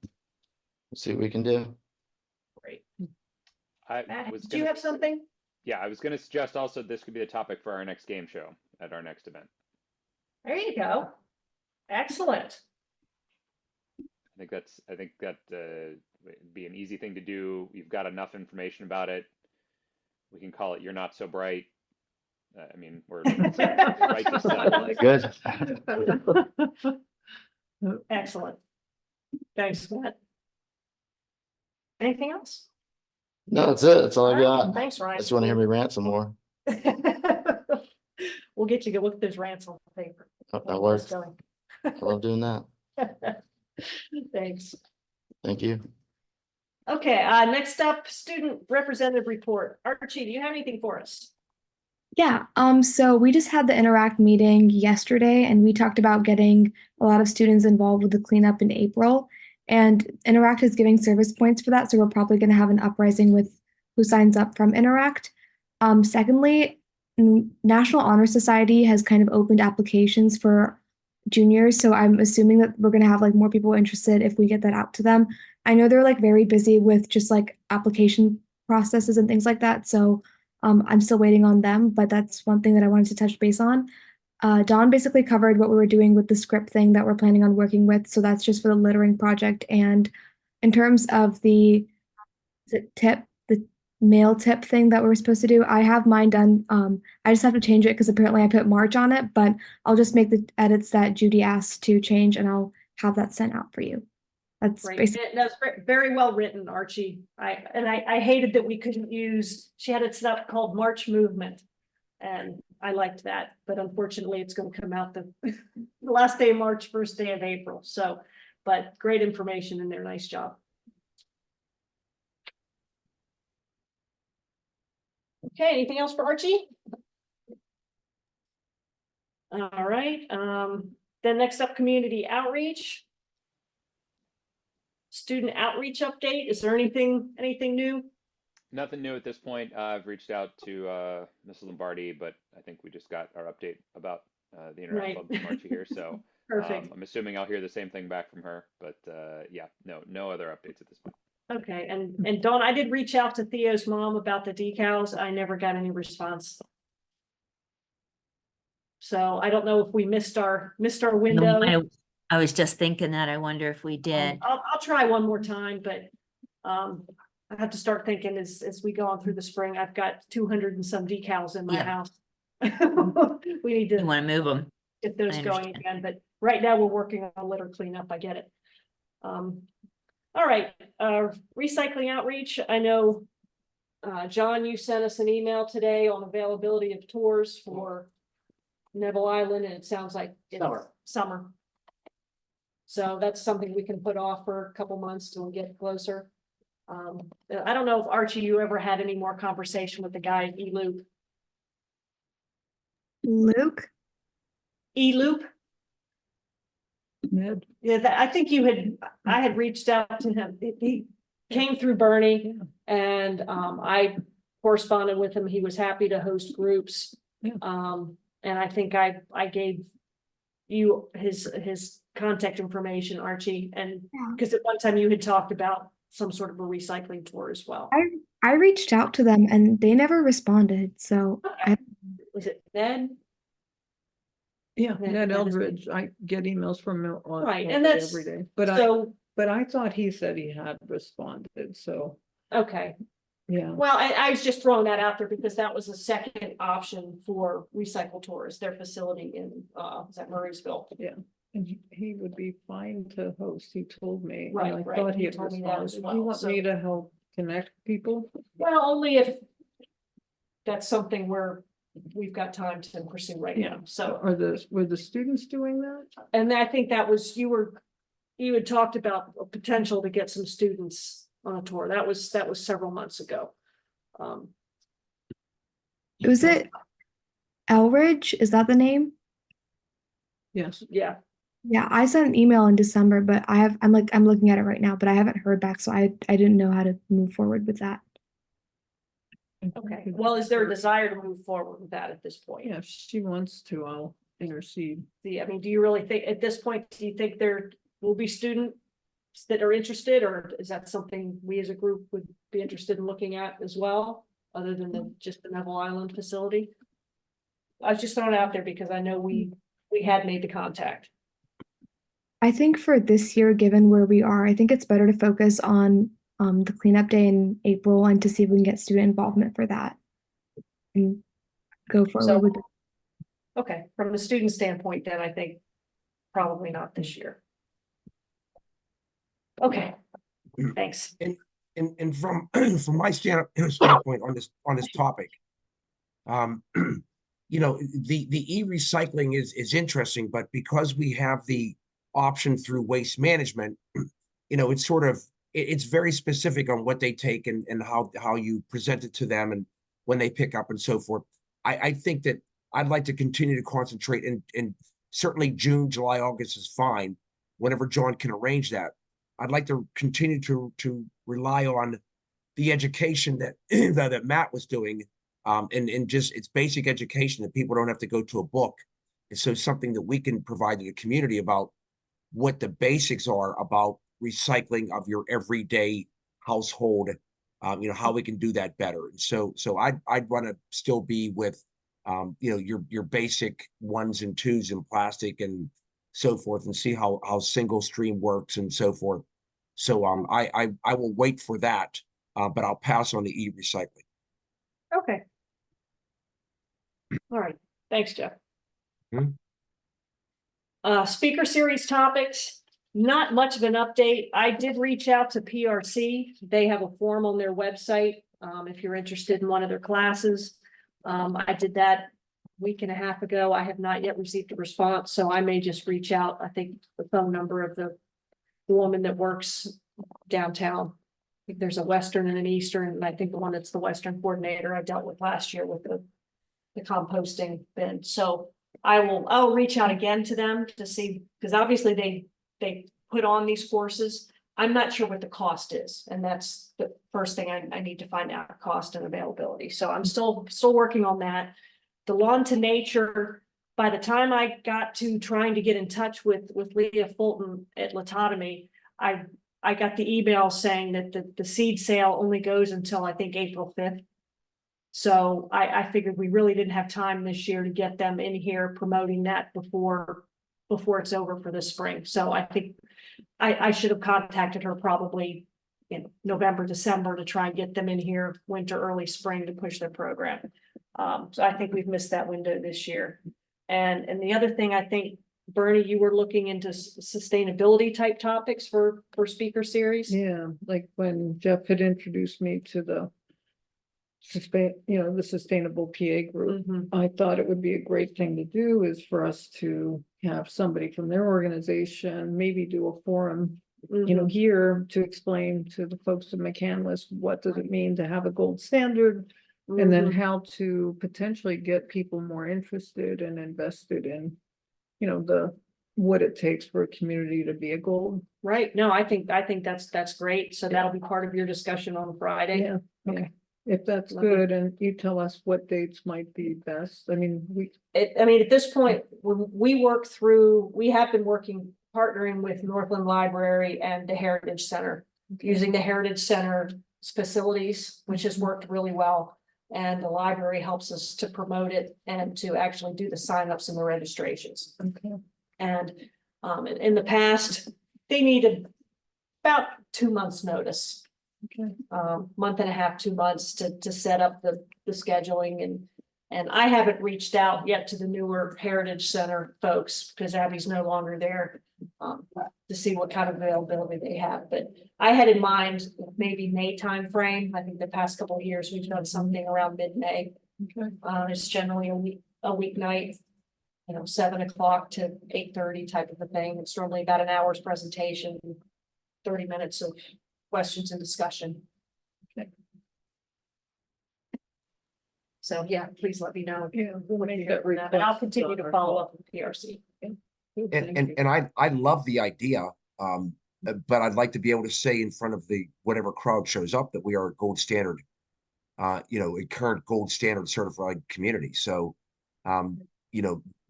See what we can do. Great. I Matt, was do you gonna, have something? yeah, I was gonna suggest also this could be the topic for our next game show at our next event. There you go. Excellent. I think that would be an easy thing to do. You've got enough information about it. We can call it "You're Not So Bright." I mean, we're right to stuff. Good. Excellent. Thanks, Matt. Anything else? No, that's it. That's all I All right, got. thanks, Ryan. I just want to hear me rant some more. We'll get you to look at those rants on paper. That works. Going. I love doing that. Thanks. Thank you. Okay, next up, student representative report. Archie, do you have anything for us? Yeah, so we just had the Interact meeting yesterday and we talked about getting a lot of students involved with the cleanup in April. And Interact is giving service points for that, so we're probably going to have an uprising with who signs up from Interact. Secondly, National Honor Society has kind of opened applications for juniors, so I'm assuming that we're going to have like more people interested if we get that out to them. I know they're like very busy with just like application processes and things like that, so I'm still waiting on them, but that's one thing that I wanted to touch base on. Dawn basically covered what we were doing with the script thing that we're planning on working with, so that's just for the littering project. And in terms of the mail tip thing that we're supposed to do, I have mine done. I just have to change it because apparently I put March on it, but I'll just make the edits that Judy asked to change and I'll have that sent out for you. That's Great. basically. That's very well written, Archie. I hated that we couldn't use, she had it set up called March Movement. And I liked that, but unfortunately it's going to come out the last day of March, first day of April. So, but great information in there. Nice job. Okay, anything else for Archie? All right, then next up, community outreach. Student outreach update. Is there anything new? Nothing new at this point. I've reached out to Mrs. Lombardi, but I think we just got our update about the Interact Right. Club from Archie here. So Perfect. I'm assuming I'll hear the same thing back from her. But yeah, no other updates at this point. Okay, and Dawn, I did reach out to Theo's mom about the decals. I never got any response. So I don't know if we missed our window. I was just thinking that. I wonder if we did. I'll try one more time, but I have to start thinking as we go on through the spring. I've got 200 and some decals in my Yeah. house. We need You to want to move them? get those I going understand. again, but right now we're working on litter cleanup. I get it. All right, recycling outreach. I know, John, you sent us an email today on availability of tours for Neville Island, and it sounds like it's summer. So that's something we can put off for a couple months till we get closer. I don't know if Archie, you ever had any more conversation with the guy at E-Loop? Luke? E-Loop? Ned. Yeah, I think I had reached out to him. He came through Bernie and I corresponded with him. He was happy to host groups. Yeah. And I think I gave his contact information, Archie, and Yeah. because at one time you had talked about some sort of a recycling tour as well. I reached out to them and they never responded. So I Was it Ned? Yeah, That- Ned that is- Eldridge, I get emails from him Right, and that's, every day, but I thought he said he had responded, so, okay. yeah. Well, I was just throwing that out there because that was a second option for Recycle Tours, their facility in, is that Murraysville? And he would be fine to host, he told me. and Right, I right, thought he he had told me that as responded. Do well, you want so- me to help connect people? Well, only if that's something where we've got time to pursue right Yeah. now, so. Were the students doing that? And I think that was, you had talked about a potential to get some students on a tour. That was several months ago. was it Elridge? Is that the name? Yes. Yeah, Yeah, I sent an email in December, but I'm looking at it right now, but I haven't heard back, so I didn't know how to move forward with that. okay. Well, is there a desire to move forward with that at this point? Yeah, if she wants to, I'll intercede. I mean, do you really think, at this point, do you think there will be students that are interested, or is that something we as a group would be interested in looking at as well, other than just the Neville Island facility? I was just throwing it out there because I know we had made the contact. I think for this year, given where we are, I think it's better to focus on the cleanup day in April and to see if we can get student involvement for that. And go forward with it. Okay, from the student standpoint, then I think probably not this year. Okay, thanks. And from from my standpoint on this topic, you know, the e-recycling is interesting, but because we have the option through waste management, you know, it's sort of it's very specific on what they take and how you present it to them and when they pick up and so forth. I think that I'd like to continue to concentrate and certainly June, July, August is fine. Whenever John can arrange that, I'd like to continue to rely on the education that that Matt was doing, and just it's basic education that people don't have to go to a book. And so something that we can provide to the community about what the basics are about recycling of your everyday household, you know, how we can do that better. And so I'd want to still be with, you know, your basic ones and twos in plastic and so forth, and see how single stream works and so forth. So I will wait for that, but I'll pass on the e-recycling. Okay. All right, thanks, Jeff. Speaker series topics, not much of an update. I did reach out to PRC. They have a form on their website, if you're interested in one of their classes. I did that a week and a half ago. I have not yet received a response, so I may just reach out. I think the phone number of the woman that works downtown. I think there's a Western and an Eastern, and I think the one that's the Western coordinator I dealt with last year with the composting bin. So I'll reach out again to them to see, because obviously they put on these courses. I'm not sure what the cost is, and that's the first thing I need to find out, cost and availability. So I'm still working on that. The Lawn to Nature, by the time I got to trying to get in touch with Leah Fulton at Latotomy, I got the email saying that the seed sale only goes until I think April 5th. So I figured we really didn't have time this year to get them in here promoting that before it's over for the spring. So I think I should have contacted her probably in November, December to try and get them in here winter, early spring to push their program. So I think we've missed that window this year. And the other thing, I think, Bernie, you were looking into sustainability type topics for speaker series. Yeah, like when Jeff had introduced me to the the sustainable PA group. Mhm. I thought it would be a great thing to do is for us to have somebody from their organization, maybe do a forum, Mhm. here to explain to the folks of McCandless, what does it mean to have a gold standard? And then Mhm. how to potentially get people more interested and invested in, what it takes for a community to be a gold. Right, no, I think that's great. So that'll be part of your discussion on Friday. Yeah. Okay. If that's Lovely. good, and you tell us what dates might be best, I mean, I mean, at this point, we have been partnering with Northland Library and the Heritage Center, using the Heritage Center facilities, which has worked really well. And the library helps us to promote it and to actually do the signups and the registrations. okay, And in the past, they needed about 2 months' notice. okay. Month and a half, 2 months to set up the scheduling and I haven't reached out yet to the newer Heritage Center folks because Abby's no longer there. To see what kind of availability they have, but I had in mind maybe May timeframe. I think the past couple of years we've done something around mid-May. Okay. It's generally a weeknight, 7 o'clock to 8:30 type of a thing. It's normally about an hour's presentation, 30 minutes of questions and discussion. Okay. So yeah, please let me know. Yeah, we'll what make you hear that from them, and I'll request continue on to our follow call. up with PRC. Good, thank And you. I love the idea, but I'd like to be able to say in front of the whatever crowd shows up that we are a gold standard, a current gold standard certified community. So,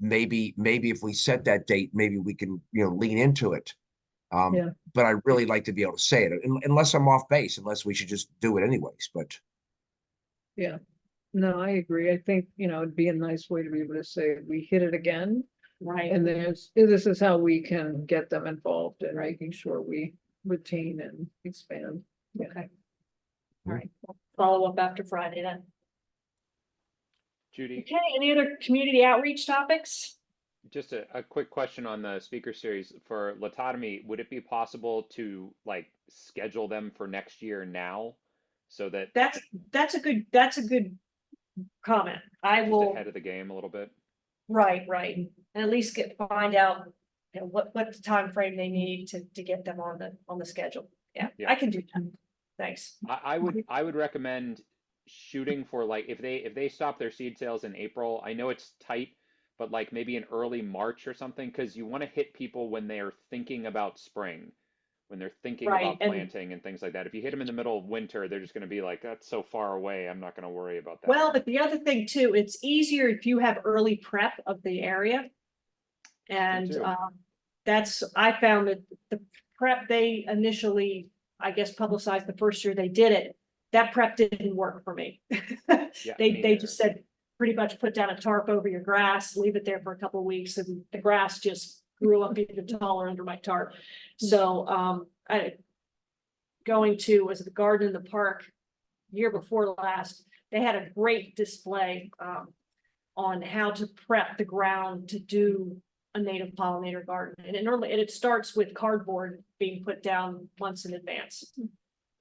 maybe if we set that date, maybe we can lean into it. Yeah. But I really like to be able to say it, unless I'm off base, unless we should just do it anyways. But Yeah, no, I agree. I think, it'd be a nice way to be able to say, we hit it again. Right. And this is how we can get them involved in making sure we retain and expand. Yeah. Okay. All right, we'll follow up after Friday then. Judy, Okay, any other community outreach topics? just a quick question on the speaker series for Latotomy. Would it be possible to like schedule them for next year now? So that That's a good comment. I just will, ahead of the game a little bit. right, and at least find out, what the time frame they need to get them on the schedule. Yeah, Yeah. I can do that. Thanks. I would recommend shooting for like if they stop their seed sales in April. I know it's tight, but like maybe in early March or something, because you want to hit people when they are thinking about spring, when they're thinking Right, about and- planting and things like that. If you hit them in the middle of winter, they're just going to be like, that's so far away, I'm not going to worry about that. Well, but the other thing too, it's easier if you have early prep of the area. And too. I found that the prep they initially, I guess, publicized the first year they did it, that prep didn't work for me. Yeah, They me just said, pretty much put down a tarp over your grass, leave it there for a couple of weeks, and the grass just grew up even taller under my tarp. So, was the garden in the park year before last, they had a great display, on how to prep the ground to do a native pollinator garden. And it starts with cardboard being put down months in advance.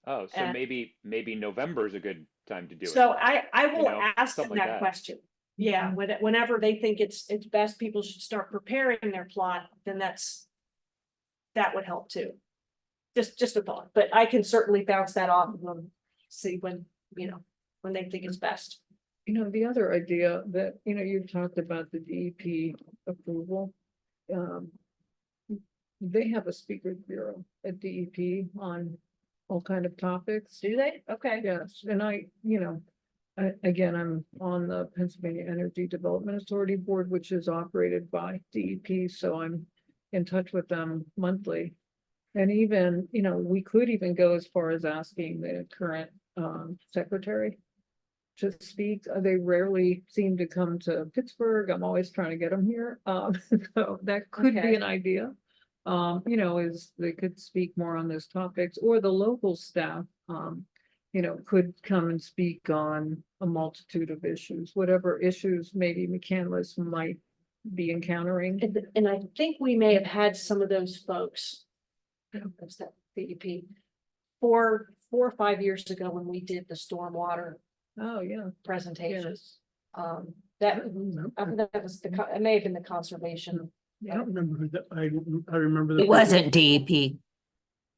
Oh, so and- maybe November is a good time to do it. So I will ask them something like that that. question. Yeah, whenever they think it's best, people should start preparing their plot, then that would help too. Just a thought, but I can certainly bounce that off of them, see when they think it's best. The other idea that, you talked about the DEP approval. They have a speakers bureau at DEP on all kind of topics. Do they? Okay. Yes, and again, I'm on the Pennsylvania Energy Development Authority Board, which is operated by DEP, so I'm in touch with them monthly. And even, we could even go as far as asking the current secretary to speak. They rarely seem to come to Pittsburgh. I'm always trying to get them here. So that could Okay. be an idea. Is they could speak more on those topics, or the local staff, could come and speak on a multitude of issues, whatever issues maybe McCandless might be encountering. And I think we may have had some of those folks. That's that DEP. 4 or 5 years ago when we did the stormwater Oh, yeah. presentations. Yes. That was it may have been the conservation, I don't remember who that, I remember. the It wasn't DEP.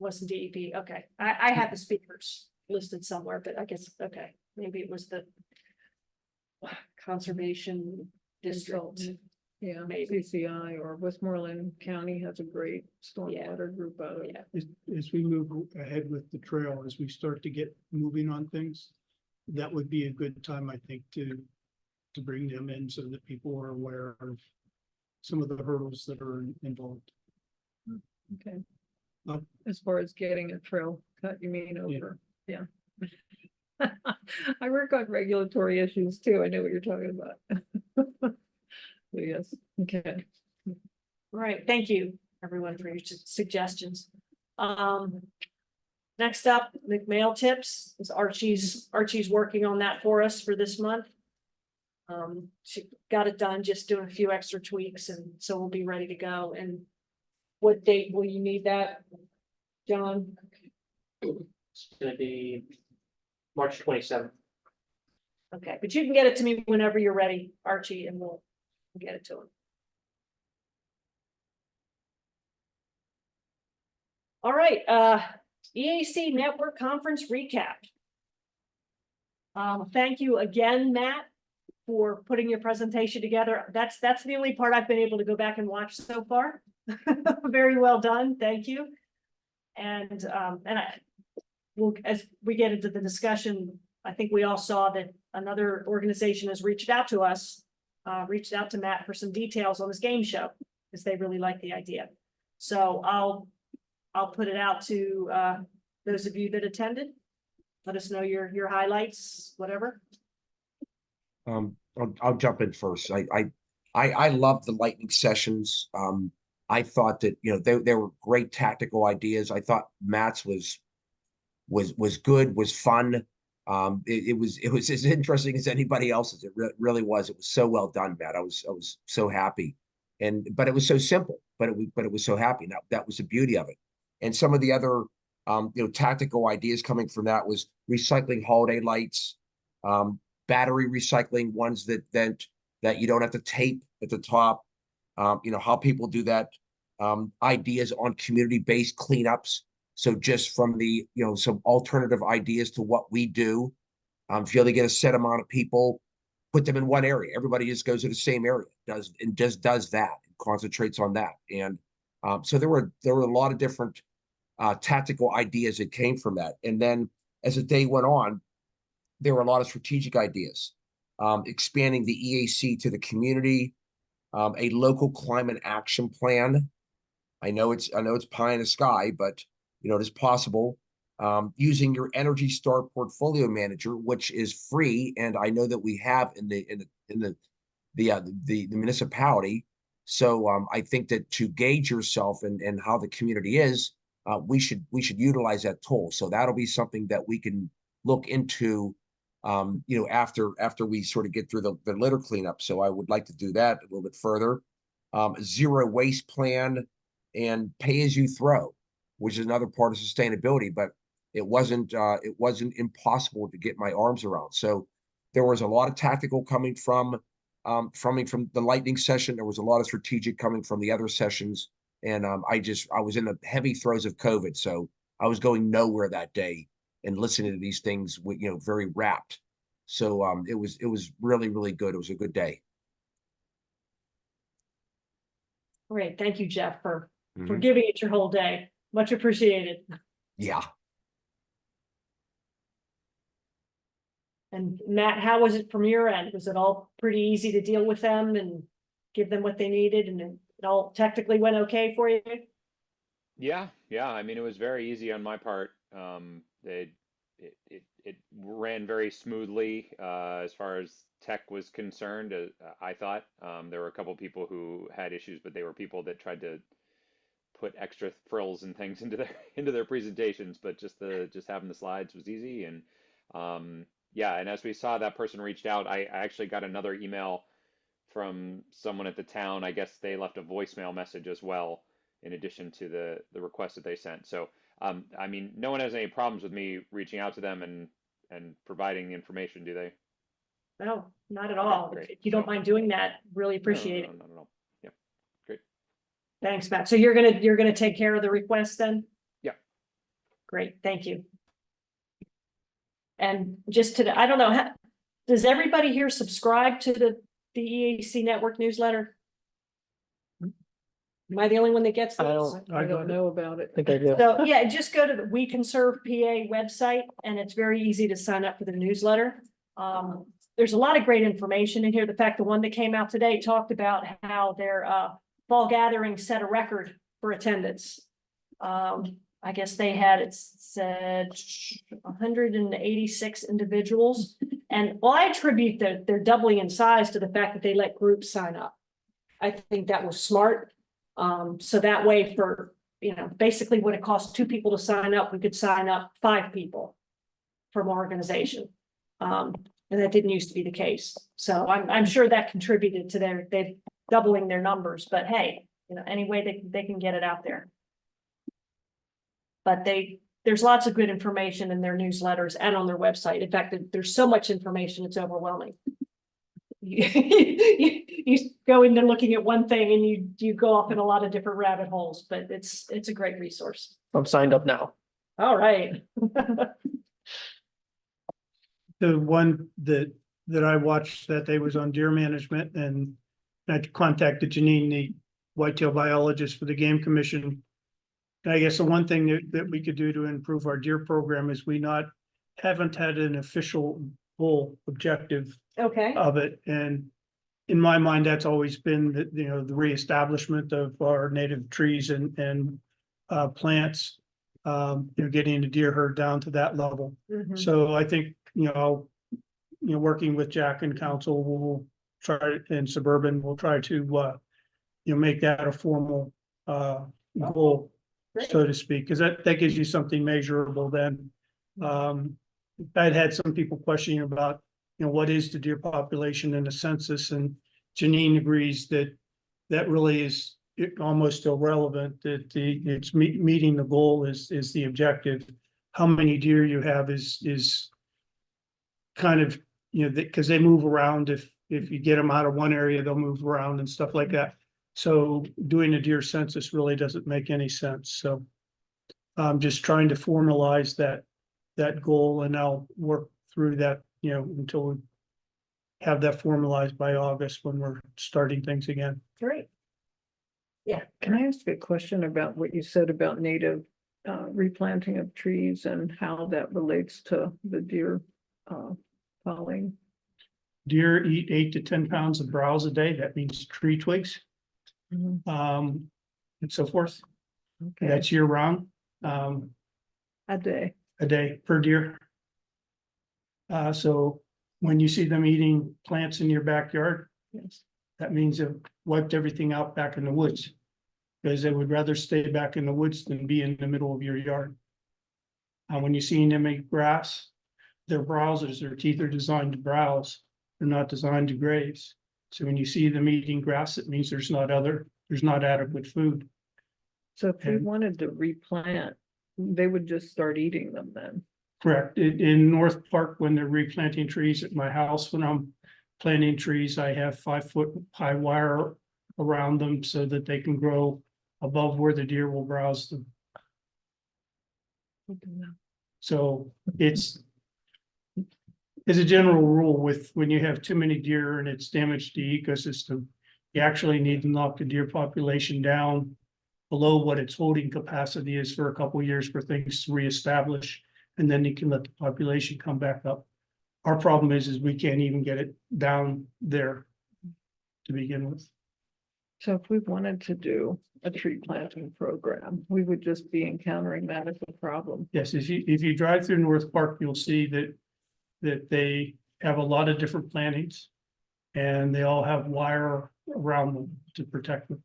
wasn't DEP. Okay, I had the speakers listed somewhere, but I guess, okay, maybe it was the conservation district. Yeah, Maybe. CCI or Westmoreland County has a great stormwater group out of. Yeah. As we move ahead with the trail, as we start to get moving on things, that would be a good time, I think, to bring them in so that people are aware of some of the hurdles that are involved. Okay. Oh. As far as getting a trail cut, you mean over, yeah. I work on regulatory issues too. I know what you're talking about. Yes, okay. All right, thank you, everyone, for your suggestions. Next up, McMail tips is Archie's working on that for us for this month. She got it done, just doing a few extra tweaks, and so we'll be ready to go. And what date will you need that, John? It's gonna be March 27th. Okay, but you can get it to me whenever you're ready, Archie, and we'll get it to him. All right, EAC Network Conference recap. Thank you again, Matt, for putting your presentation together. That's the only part I've been able to go back and watch so far. Very well done, thank you. And as we get into the discussion, I think we all saw that another organization has reached out to us, reached out to Matt for some details on this game show, because they really like the idea. So I'll put it out to those of you that attended. Let us know your highlights, whatever. I'll jump in first. I love the lightning sessions. I thought that, you know, they were great tactical ideas. I thought Matt's was good, was fun. It was as interesting as anybody else's. It really was. It was so well done, Matt. I was so happy, but it was so simple. But it was so happy. Now that was the beauty of it. And some of the other tactical ideas coming from that was recycling holiday lights, battery recycling, ones that you don't have to tape at the top. How people do that. Ideas on community-based cleanups. So just from the, some alternative ideas to what we do. If you only get a set amount of people, put them in one area. Everybody just goes to the same area, does that, and concentrates on that. And so there were a lot of different tactical ideas that came from that. And then as the day went on, there were a lot of strategic ideas, expanding the EAC to the community, a local climate action plan. I know it's pie in the sky, but it is possible. Using your Energy Star portfolio manager, which is free, and I know that we have in the municipality. So I think that to gauge yourself and how the community is, we should utilize that tool. So that'll be something that we can look into, after we sort of get through the litter cleanup. So I would like to do that a little bit further. Zero waste plan and pay as you throw, which is another part of sustainability, but it wasn't impossible to get my arms around. So there was a lot of tactical coming from the lightning session. There was a lot of strategic coming from the other sessions. And I was in the heavy throes of COVID. So I was going nowhere that day and listening to these things with, very wrapped. So it was really, really good. It was a good day. Great, thank you, Jeff, for giving it your whole day. Much appreciated. Yeah. And Matt, how was it from your end? Was it all pretty easy to deal with them and give them what they needed, and it all technically went okay for you? Yeah. I mean, it was very easy on my part. It ran very smoothly as far as tech was concerned. I thought there were a couple people who had issues, but they were people that tried to put extra frills and things into their presentations. But just having the slides was easy. And and as we saw, that person reached out. I actually got another email from someone at the town. I guess they left a voicemail message as well, in addition to the request that they sent. So I mean, no one has any problems with me reaching out to them and providing the information, do they? No, not at all. Great. If you don't mind doing that, really appreciate it. No. Yeah, great. Thanks, Matt. So you're gonna take care of the request then? Yeah. Great, thank you. And just I don't know, does everybody here subscribe to the EAC Network newsletter? Am I the only one that gets I these? don't I I got don't it. know about it. think I do. So, yeah, just go to the We Can Serve PA website, and it's very easy to sign up for the newsletter. There's a lot of great information in here. The fact, the one that came out today talked about how their fall gathering set a record for attendance. I guess they had, it said 186 individuals. And well, I attribute their doubling in size to the fact that they let groups sign up. I think that was smart. So that way for, basically what it costs 2 people to sign up, we could sign up 5 people from our organization. And that didn't used to be the case. So I'm sure that contributed to they doubling their numbers, but hey, any way they can get it out there. But there's lots of good information in their newsletters and on their website. In fact, there's so much information, it's overwhelming. You go into looking at one thing and you go off in a lot of different rabbit holes, but it's a great resource. I'm signed up now. All right. The one that I watched that day was on deer management, and I contacted Janine, the whitetail biologist for the Game Commission. And I guess the one thing that we could do to improve our deer program is haven't had an official goal objective Okay. of it. And in my mind, that's always been the reestablishment of our native trees and plants. Getting the deer herd down to that level. Mhm. So I think, working with Jack and council, we'll try, and Suburban, we'll try to, make that a formal, goal, Great. so to speak, because that gives you something measurable then. I'd had some people questioning about, what is the deer population in the census, and Janine agrees that really is almost irrelevant, that it's meeting the goal is the objective. How many deer you have is kind of, because they move around. If you get them out of one area, they'll move around and stuff like that. So doing a deer census really doesn't make any sense. So I'm just trying to formalize that goal, and I'll work through that, until we have that formalized by August when we're starting things again. Great. Can I ask a question about what you said about native replanting of trees and how that relates to the deer falling? Deer eat 8 to 10 pounds of browse a day. That means tree twigs, Mhm. and so forth. Okay, That's year round, a day. a day per deer. So when you see them eating plants in your backyard, Yes. that means they've wiped everything out back in the woods. Because they would rather stay back in the woods than be in the middle of your yard. When you see them eat grass, their browsers, their teeth are designed to browse. They're not designed to graze. So when you see them eating grass, it means there's not adequate food. So if we And- wanted to replant, they would just start eating them then? Correct. In North Park, when they're replanting trees at my house, when I'm planting trees, I have 5-foot high wire around them so that they can grow above where the deer will browse them. So it's as a general rule, when you have too many deer and it's damaged the ecosystem, you actually need to knock the deer population down below what its holding capacity is for a couple of years for things to reestablish, and then you can let the population come back up. Our problem is we can't even get it down there to begin with. So if we wanted to do a tree planting program, we would just be encountering that as a problem. Yes, if you drive through North Park, you'll see that they have a lot of different plantings. And they all have wire around them to protect them.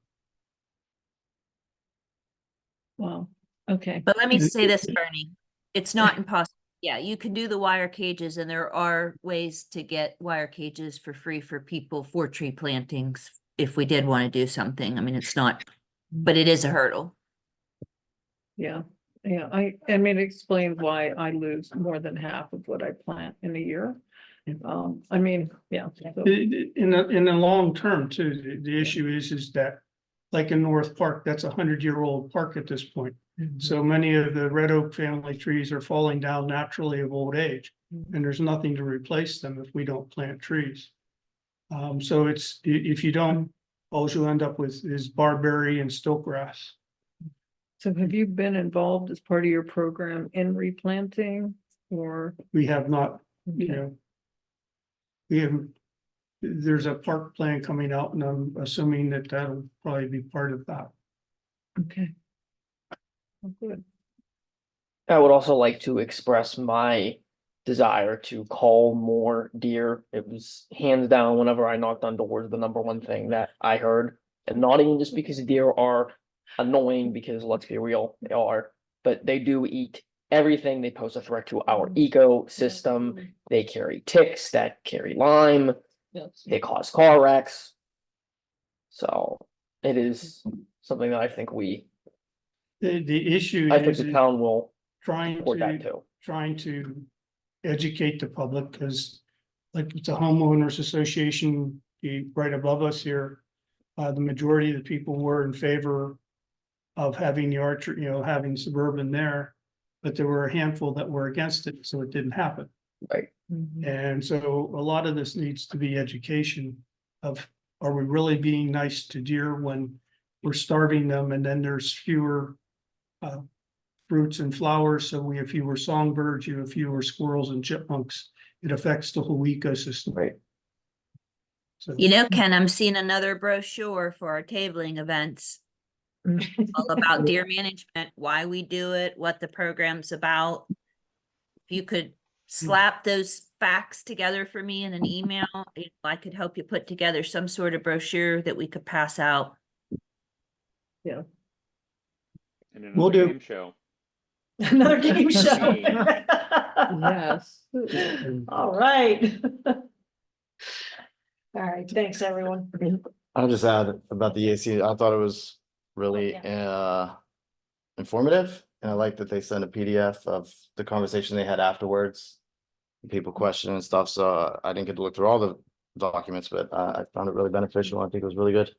Wow, okay. But let me say this, Bernie, it's not impossible. Yeah, you can do the wire cages, and there are ways to get wire cages for free for people for tree plantings if we did want to do something. I mean, it's not, but it is a hurdle. Yeah, I mean, it explains why I lose more than half of what I plant in a year. I mean, yeah. so- In the long term too, the issue is that, like in North Park, that's 100-year-old park at this point. So many of the red oak family trees are falling down naturally of old age, and there's nothing to replace them if we don't plant trees. So if you don't all you'll end up with is barberry and stilt grass. So have you been involved as part of your program in replanting or? We have not, you Okay. know. We haven't, there's a park plan coming out and I'm assuming that that'll probably be part of that. Okay. Oh, good. I would also like to express my desire to call more deer. It was hands down whenever I knocked on doors, the number one thing that I heard. And not even just because deer are annoying, because let's be real, they are, but they do eat everything. They pose a threat to our ecosystem. They carry ticks that carry Lyme. Yes. They cause car wrecks. So it is something that I think The issue I think is the town will trying support that to, too. trying to educate the public, because like it's a homeowners association, right above us here. The majority of the people were in favor of having the archery, you know, having suburban there. But there were a handful that were against it, so it didn't happen. Right. And so a lot of this needs to be education of, are we really being nice to deer when we're starving them and then there's fewer fruits and flowers, so we have fewer songbirds, you have fewer squirrels and chipmunks. It affects the whole ecosystem. Right. So, You know, Ken, I'm seeing another brochure for our tabling events. All about deer management, why we do it, what the program's about. If you could slap those facts together for me in an email, I could help you put together some sort of brochure that we could pass out. And Will another do. game show. Another game show. Me. Yes. All right. All right, thanks, everyone. I'll just add about the EAC. I thought it was really informative. And I like that they sent a PDF of the conversation they had afterwards. People questioning and stuff. So I didn't get to look through all the documents, but I found it really beneficial. I think it was really good.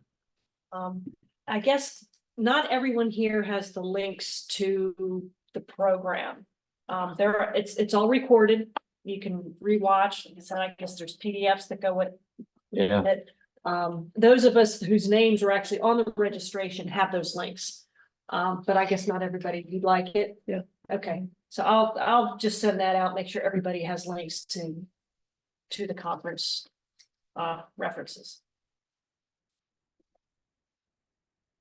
I guess not everyone here has the links to the program. It's all recorded. You can rewatch. Like I said, I guess there's PDFs that go with Yeah. it. Those of us whose names are actually on the registration have those links. But I guess not everybody, you'd like it? Yeah. Okay, so I'll just send that out, make sure everybody has links to the conference references.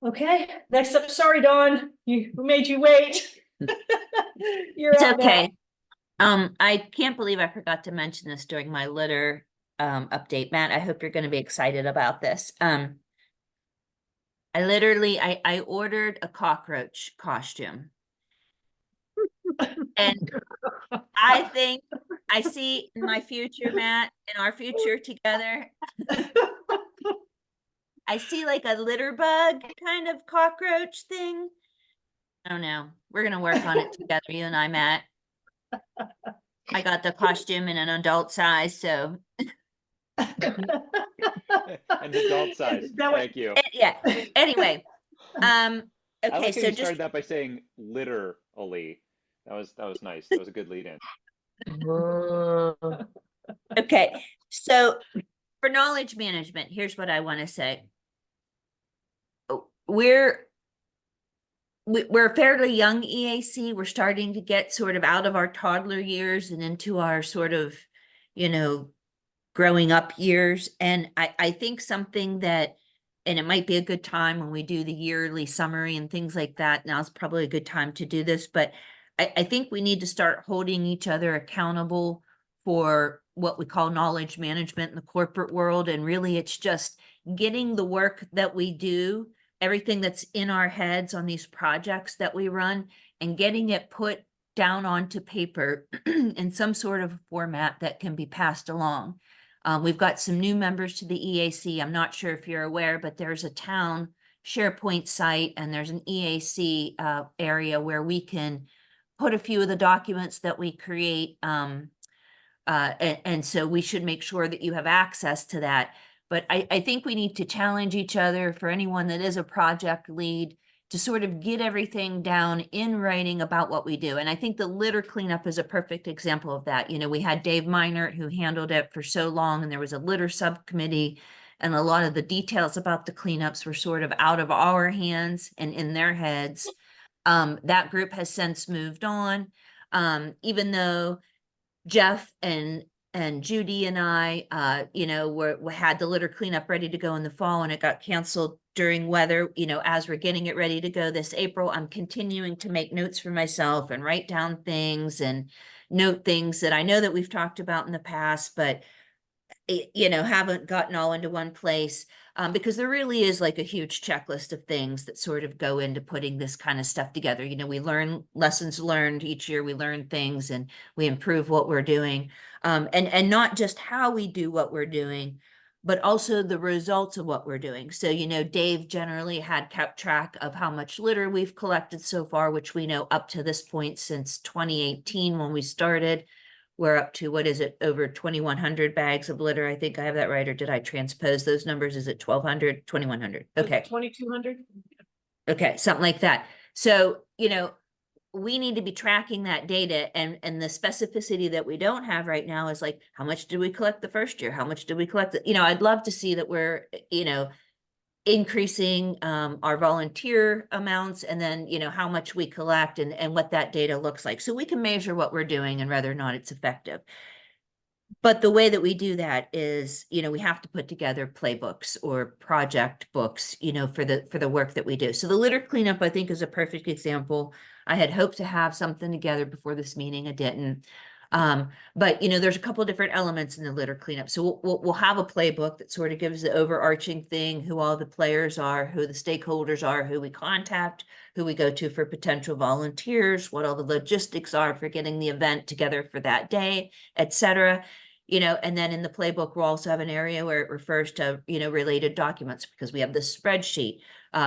Okay, next up, sorry, Dawn, who made you wait? You're It's up now. okay. I can't believe I forgot to mention this during my litter update. Matt, I hope you're gonna be excited about this. I literally ordered a cockroach costume. And I think I see in my future, Matt, in our future together, I see like a litter bug kind of cockroach thing. I don't know. We're gonna work on it together, you and I, Matt. I got the costume in an adult size, so And adult size. That way- Thank you. yeah. Anyway, I okay, like how so you just started that by saying literally. That was nice. That was a good lead in. okay. So for knowledge management, here's what I want to say. We're a fairly young EAC. We're starting to get sort of out of our toddler years and into our sort of, growing up years. And I think something that, and it might be a good time when we do the yearly summary and things like that. Now's probably a good time to do this, but I think we need to start holding each other accountable for what we call knowledge management in the corporate world. And really, it's just getting the work that we do, everything that's in our heads on these projects that we run, and getting it put down onto paper in some sort of format that can be passed along. We've got some new members to the EAC. I'm not sure if you're aware, but there's a town SharePoint site and there's an EAC area where we can put a few of the documents that we create. And so we should make sure that you have access to that. But I think we need to challenge each other, for anyone that is a project lead, to sort of get everything down in writing about what we do. And I think the litter cleanup is a perfect example of that. We had Dave Minert, who handled it for so long, and there was a litter subcommittee. And a lot of the details about the cleanups were sort of out of our hands and in their heads. That group has since moved on. Even though Jeff and Judy and I, you know, we had the litter cleanup ready to go in the fall and it got canceled during weather, you know, as we're getting it ready to go this April, I'm continuing to make notes for myself and write down things and note things that I know that we've talked about in the past, but you know, haven't gotten all into one place. Because there really is like a huge checklist of things that sort of go into putting this kind of stuff together. You know, we learn lessons learned each year, we learn things and we improve what we're doing. And not just how we do what we're doing, but also the results of what we're doing. So, you know, Dave generally had kept track of how much litter we've collected so far, which we know up to this point since 2018 when we started. We're up to, what is it, over 2,100 bags of litter? I think I have that right, or did I transpose those numbers? Is it 1,200, 2,100? Okay. 2,200? Okay, something like that. So, you know, we need to be tracking that data, and the specificity that we don't have right now is like, how much did we collect the first year? How much did we collect? You know, I'd love to see that we're, you know, increasing our volunteer amounts, and then, you know, how much we collect and what that data looks like. So we can measure what we're doing and whether or not it's effective. But the way that we do that is, you know, we have to put together playbooks or project books, you know, for the work that we do. So the litter cleanup, I think, is a perfect example. I had hoped to have something together before this meeting. I didn't. But you know, there's a couple of different elements in the litter cleanup. So we'll have a playbook that sort of gives the overarching thing, who all the players are, who the stakeholders are, who we contact, who we go to for potential volunteers, what all the logistics are for getting the event together for that day, etc. You know, and then in the playbook, we'll also have an area where it refers to, you know, related documents, because we have this spreadsheet,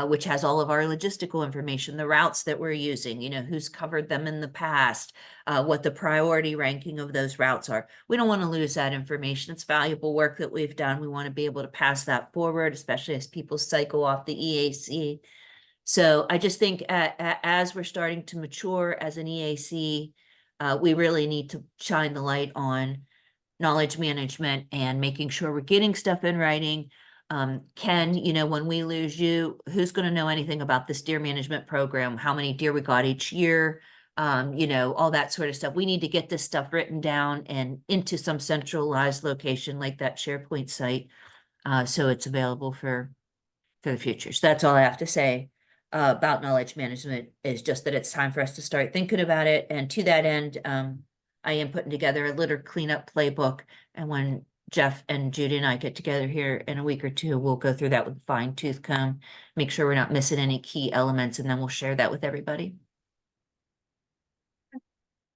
which has all of our logistical information, the routes that we're using, you know, who's covered them in the past, what the priority ranking of those routes are. We don't want to lose that information. It's valuable work that we've done. We want to be able to pass that forward, especially as people cycle off the EAC. So I just think as we're starting to mature as an EAC, we really need to shine the light on knowledge management and making sure we're getting stuff in writing. Ken, you know, when we lose you, who's going to know anything about this deer management program? How many deer we got each year? You know, all that sort of stuff. We need to get this stuff written down and into some centralized location like that SharePoint site, so it's available for the future. So that's all I have to say about knowledge management, is just that it's time for us to start thinking about it. And to that end, I am putting together a litter cleanup playbook, and when Jeff and Judy and I get together here in a week or two, we'll go through that with a fine tooth comb, make sure we're not missing any key elements, and then we'll share that with everybody.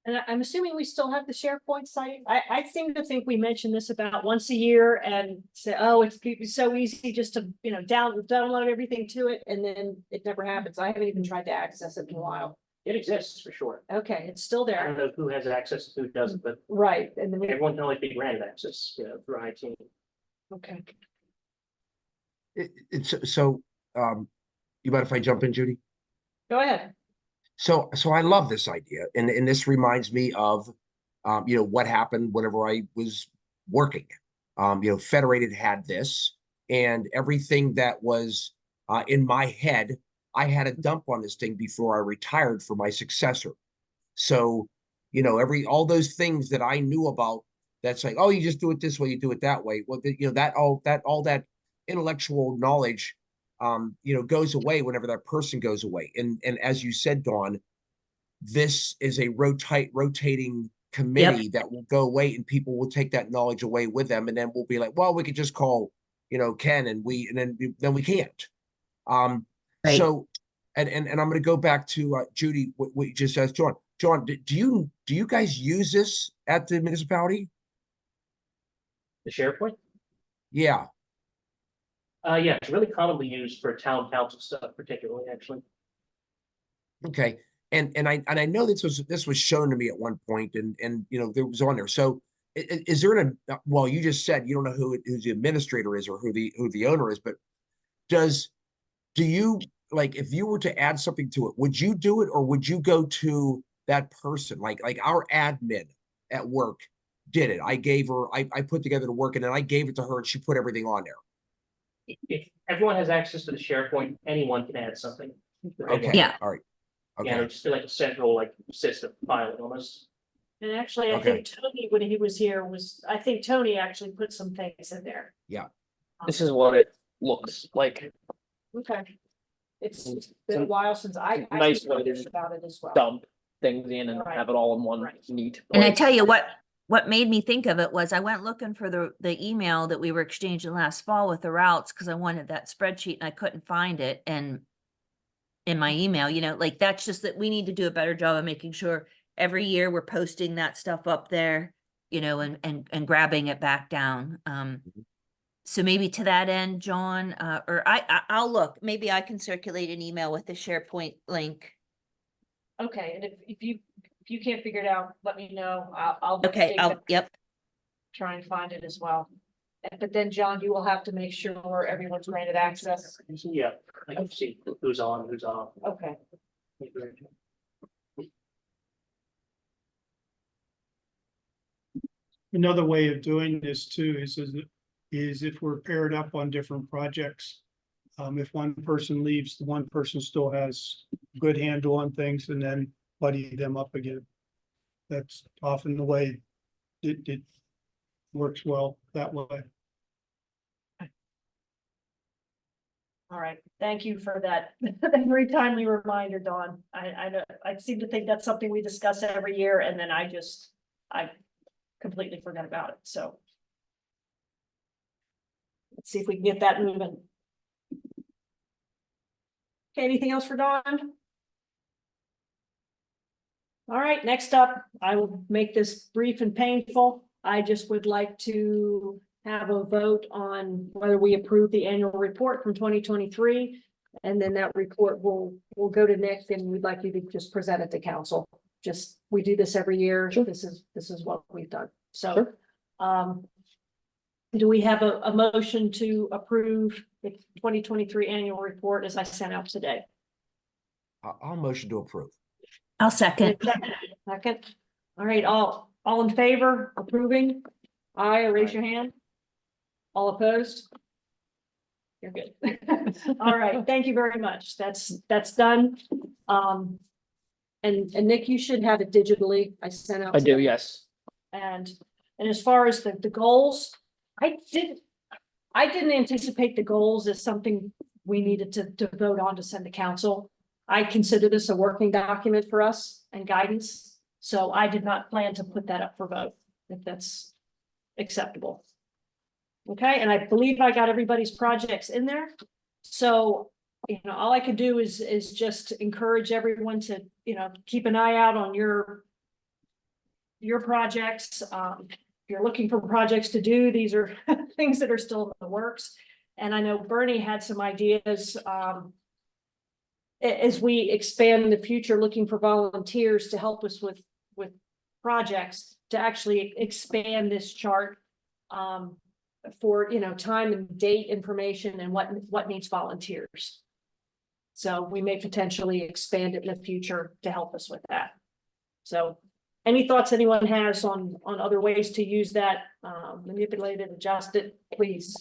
And I'm assuming we still have the SharePoint site. I seem to think we mentioned this about once a year and say, oh, it's so easy just to, you know, download everything to it, and then it never happens. I haven't even tried to access it in a while. It exists for sure. Okay, it's still I don't there. know who has access and who doesn't, but Right, and then, everyone can only be granted access, you know, through IT. okay. It's so, you mind if I jump in, Judy? Go ahead. So I love this idea, and this reminds me of, you know, what happened whenever I was working. You know, Federated had this, and everything that was in my head, I had a dump on this thing before I retired for my successor. So, you know, all those things that I knew about, that's like, oh, you just do it this way, you do it that way. Well, you know, all that intellectual knowledge, you know, goes away whenever that person goes away. And as you said, Dawn, this is a rotating committee that will go away, and people will take that knowledge away with them, and then we'll be like, well, we could just call, you know, Ken, and then we can't. Right. So, and I'm going to go back to Judy, what you just asked John. John, do you guys use this at the municipality? The SharePoint? Yeah. Yeah, it's really commonly used for town council stuff, particularly, actually. Okay. And I know this was shown to me at one point, and you know, there was on there. So is there well, you just said you don't know who the administrator is or who the owner is, but do you, like, if you were to add something to it, would you do it, or would you go to that person? Like our admin at work did it. I gave her, I put together the work, and then I gave it to her, and she put everything on there. If everyone has access to the SharePoint, anyone can add something. Okay, Yeah. all right. Yeah, Okay, it'd just be like a central like system filing almost. And actually, I Okay. think Tony, when he was here, I think Tony actually put some things in there. This is what it looks like. Okay. It's been a while since I Nice think way to about it as well. Dump things in and Right. have it all in one Right. neat. And I place. tell you what made me think of it was I went looking for the email that we were exchanging last fall with the routes because I wanted that spreadsheet and I couldn't find it. And in my email, like that's just that we need to do a better job of making sure every year we're posting that stuff up there, and grabbing it back down. So maybe to that end, John, or I'll look, maybe I can circulate an email with the SharePoint link. Okay, and if you can't figure it out, let me know. I'll. Okay, dig that- yep. Try and find it as well. But then, John, you will have to make sure everyone's granted access. Yeah, I can see who's on, who's off. Okay. Another way of doing this too is if we're paired up on different projects. If one person leaves, the one person still has good handle on things and then buddy them up again. That's often the way it works well that way. All right, thank you for that very timely reminder, Dawn. I seem to think that's something we discuss every year, and then I completely forgot about it, so. Let's see if we can get that moving. Okay, anything else for Dawn? All right, next up, I will make this brief and painful. I just would like to have a vote on whether we approve the annual report from 2023. And then that report will go to Nick, and we'd like you to just present it to council. We do this every year. Sure. This is what we've done. So, Sure. do we have a motion to approve the 2023 annual report as I sent out today? I'll motion to approve. I'll second. Second. All right, all in favor, approving? Aye, raise your hand. All opposed? You're good. All right, thank you very much. That's done. And Nick, you should have it digitally. I sent out. I do, today. yes. And as far as the goals, I didn't anticipate the goals as something we needed to vote on to send to council. I consider this a working document for us and guidance, so I did not plan to put that up for vote, if that's acceptable. Okay, and I believe I got everybody's projects in there. So, all I could do is just encourage everyone to, keep an eye out on your projects. If you're looking for projects to do, these are things that are still in the works. And I know Bernie had some ideas, as we expand in the future, looking for volunteers to help us with projects, to actually expand this chart for, time and date information and what needs volunteers. So we may potentially expand it in the future to help us with that. So any thoughts anyone has on other ways to use that, manipulate it, adjust it, please,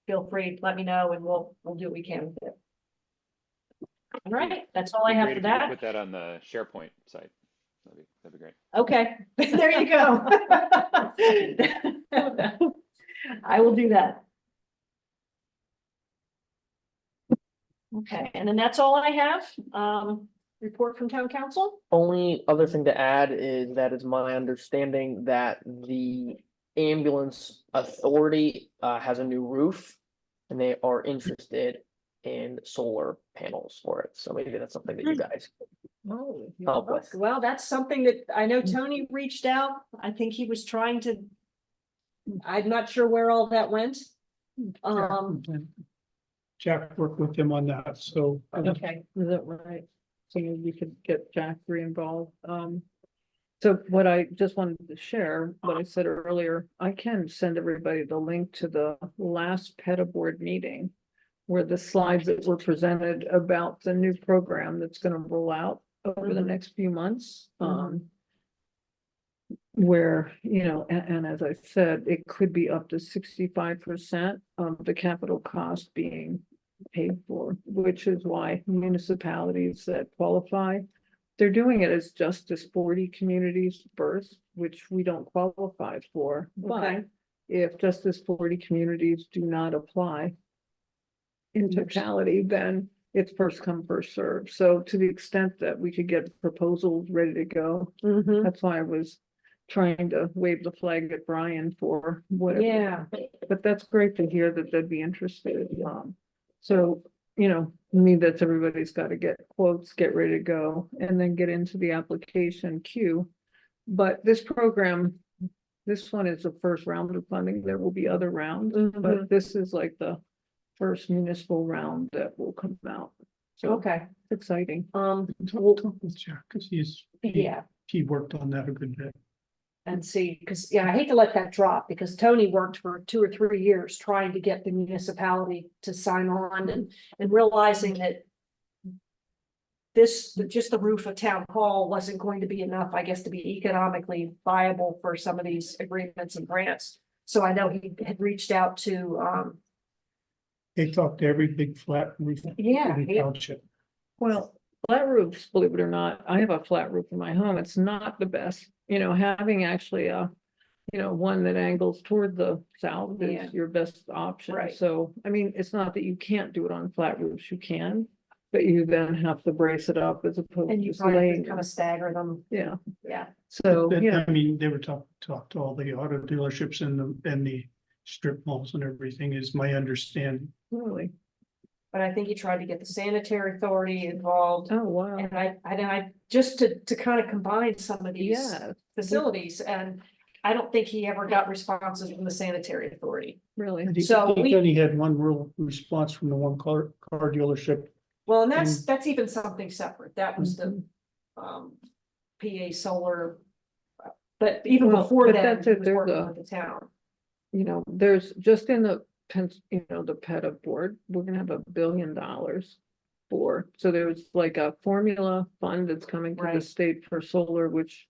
feel free, let me know, and we'll do what we can with it. All right, that's all I have Great for if you could that. Put that on the SharePoint site. That'd be great. Okay, there you go. I will do that. Okay, and then that's all I have. Report from town council. Only other thing to add is that it's my understanding that the ambulance authority has a new roof. And they are interested in solar panels for it, so maybe that's something that you guys Oh, help with. well, that's something that I know Tony reached out. I think he was trying to. I'm not sure where all that went. Jack worked with him on that, so. Okay, Is that right? So maybe we could get Jack re-involved. So what I just wanted to share, what I said earlier, I can send everybody the link to the last PETA board meeting, where the slides that were presented about the new program that's gonna roll out over the Mhm. next few months. Mhm. where, you know, and as I said, it could be up to 65% of the capital cost being paid for, which is why municipalities that qualify, they're doing it as just as 40 communities first, which we don't qualify for. Okay. But if just as 40 communities do not apply in totality, then it's first come, first served. So to the extent that we could get proposals ready to go, Mhm. that's why I was trying to wave the flag at Brian for whatever. Yeah, But that's great to hear that they'd be interested. So, you know, I mean, that's everybody's got to get quotes, get ready to go, and then get into the application queue. But this program, this one is the first round of funding. There will be other rounds, Mhm. but this is like the first municipal round that will come out. So okay. exciting. Talk with Jack, because Yeah. he worked on that a good bit. And see, because, yeah, I hate to let that drop, because Tony worked for 2 or 3 years trying to get the municipality to sign on and realizing that just the roof of town hall wasn't going to be enough, I guess, to be economically viable for some of these agreements and grants. So I know he had reached out to, They talked to every big flat roof yeah, in the yeah. township. Well, flat roofs, believe it or not, I have a flat roof in my home. It's not the best, you know, having actually one that angles toward the south Yeah. is your best option. Right. So, I mean, it's not that you can't do it on flat roofs, you can, but you then have to brace it up as opposed and you to probably laying. kind of stagger them. Yeah, Yeah. so, But, you know, I mean, they were talk to all the auto dealerships and the strip malls and everything is my understanding. really, But I think he tried to get the sanitary authority involved. oh, wow. And I just to kind of combine some of these Yeah, facilities, and I don't think he ever got responses from the sanitary authority. really. And he So he we- only had one real response from the one car dealership. Well, and And- that's even something separate. That was the Mhm. PA Solar. But even Well, before but that, that's he it, was there's working a- with the town. You know, there's just in the the PETA board, we're gonna have $1 billion so there's like a formula fund that's coming to the Right. state for solar, which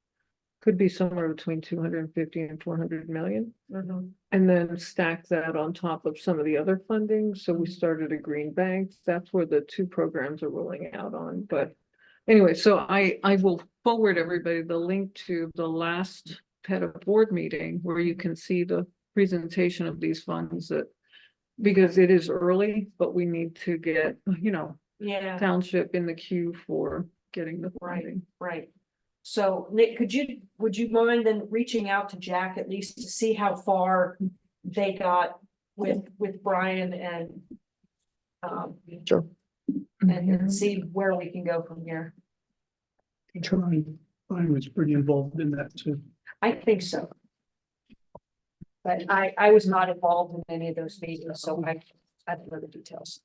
could be somewhere between 250 and 400 million. Mhm. And then stack that on top of some of the other funding. So we started a green bank. That's where the 2 programs are rolling out on. But anyway, so I will forward everybody the link to the last PETA board meeting where you can see the presentation of these funds that, because it is early, but we need to get, Yeah, township in the queue for getting the Right. funding. right. So Nick, would you mind then reaching out to Jack at least to see how far they got with Brian and Sure. and see where we can go from here? Brian was pretty involved in that too. I think so. But I was not involved in any of those meetings, so I don't know the details.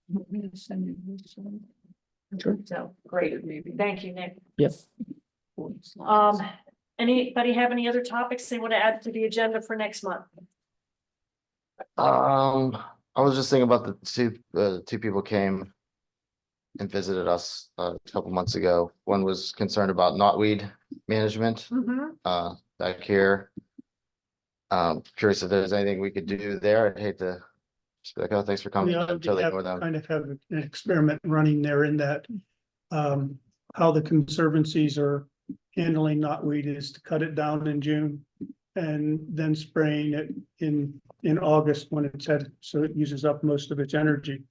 Sure. So, great. Maybe. Thank you, Nick. Yes. Anybody have any other topics they want to add to the agenda for next month? I was just thinking about the two people came and visited us a couple months ago. One was concerned about knotweed management, back here. Curious if there's anything we could do there. I'd hate to just be like, oh, thanks for coming. Yeah, Totally ignore them. kind of have an experiment running there in that, how the conservancies are handling knotweed is to cut it down in June and then spraying it in August when it's had, so it uses up most of its energy.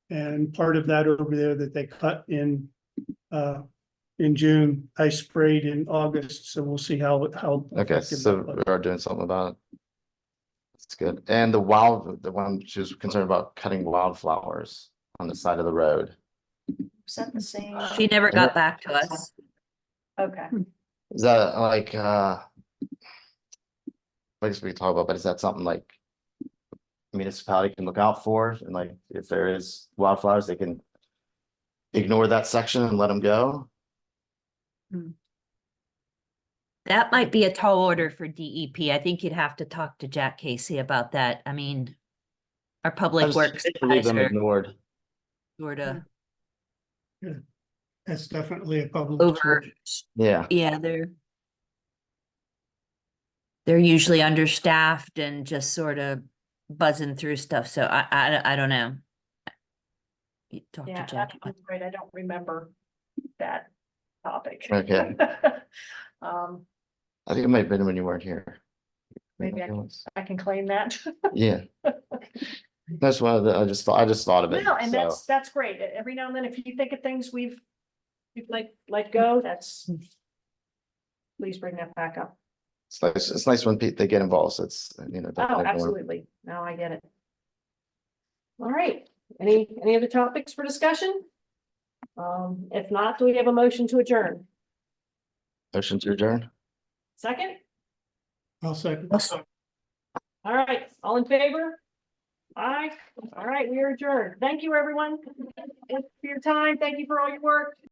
And part of that over there that they cut in June, I sprayed in August, so we'll see how. Okay, effective so that was. we are doing something about it. That's good. And the one she was concerned about cutting wildflowers on the side of the road. Is that the same? She never got back to us. Okay, Is that like, I guess we could talk about, but is that something like municipality can look out for? And like, if there is wildflowers, they can ignore that section and let them go? That might be a tall order for DEP. I think you'd have to talk to Jack Casey about that. I mean, our I public just works hate to leave guys them are ignored. sort of That's definitely a public. over, Yeah, yeah, they're, they're usually understaffed and just sort of buzzing through stuff. So I don't know. You talk to Yeah, Jackie. I'm afraid I don't remember that topic. Okay. Um, I think it might have been when you weren't here. maybe I can claim that. Yeah. That's why I just thought of it. No, and so. that's great. Every now and then, if you think of things we've let go, that's. Please bring that back up. It's nice when they get involved. So it's, you know. Oh, definitely everyone- absolutely. No, I get it. All right, any other topics for discussion? If not, do we have a motion to adjourn? Motion to adjourn. Second? I'll second. All right, all in favor? Aye. All right, we are adjourned. Thank you, everyone. Thank you for your time. Thank you for all your work.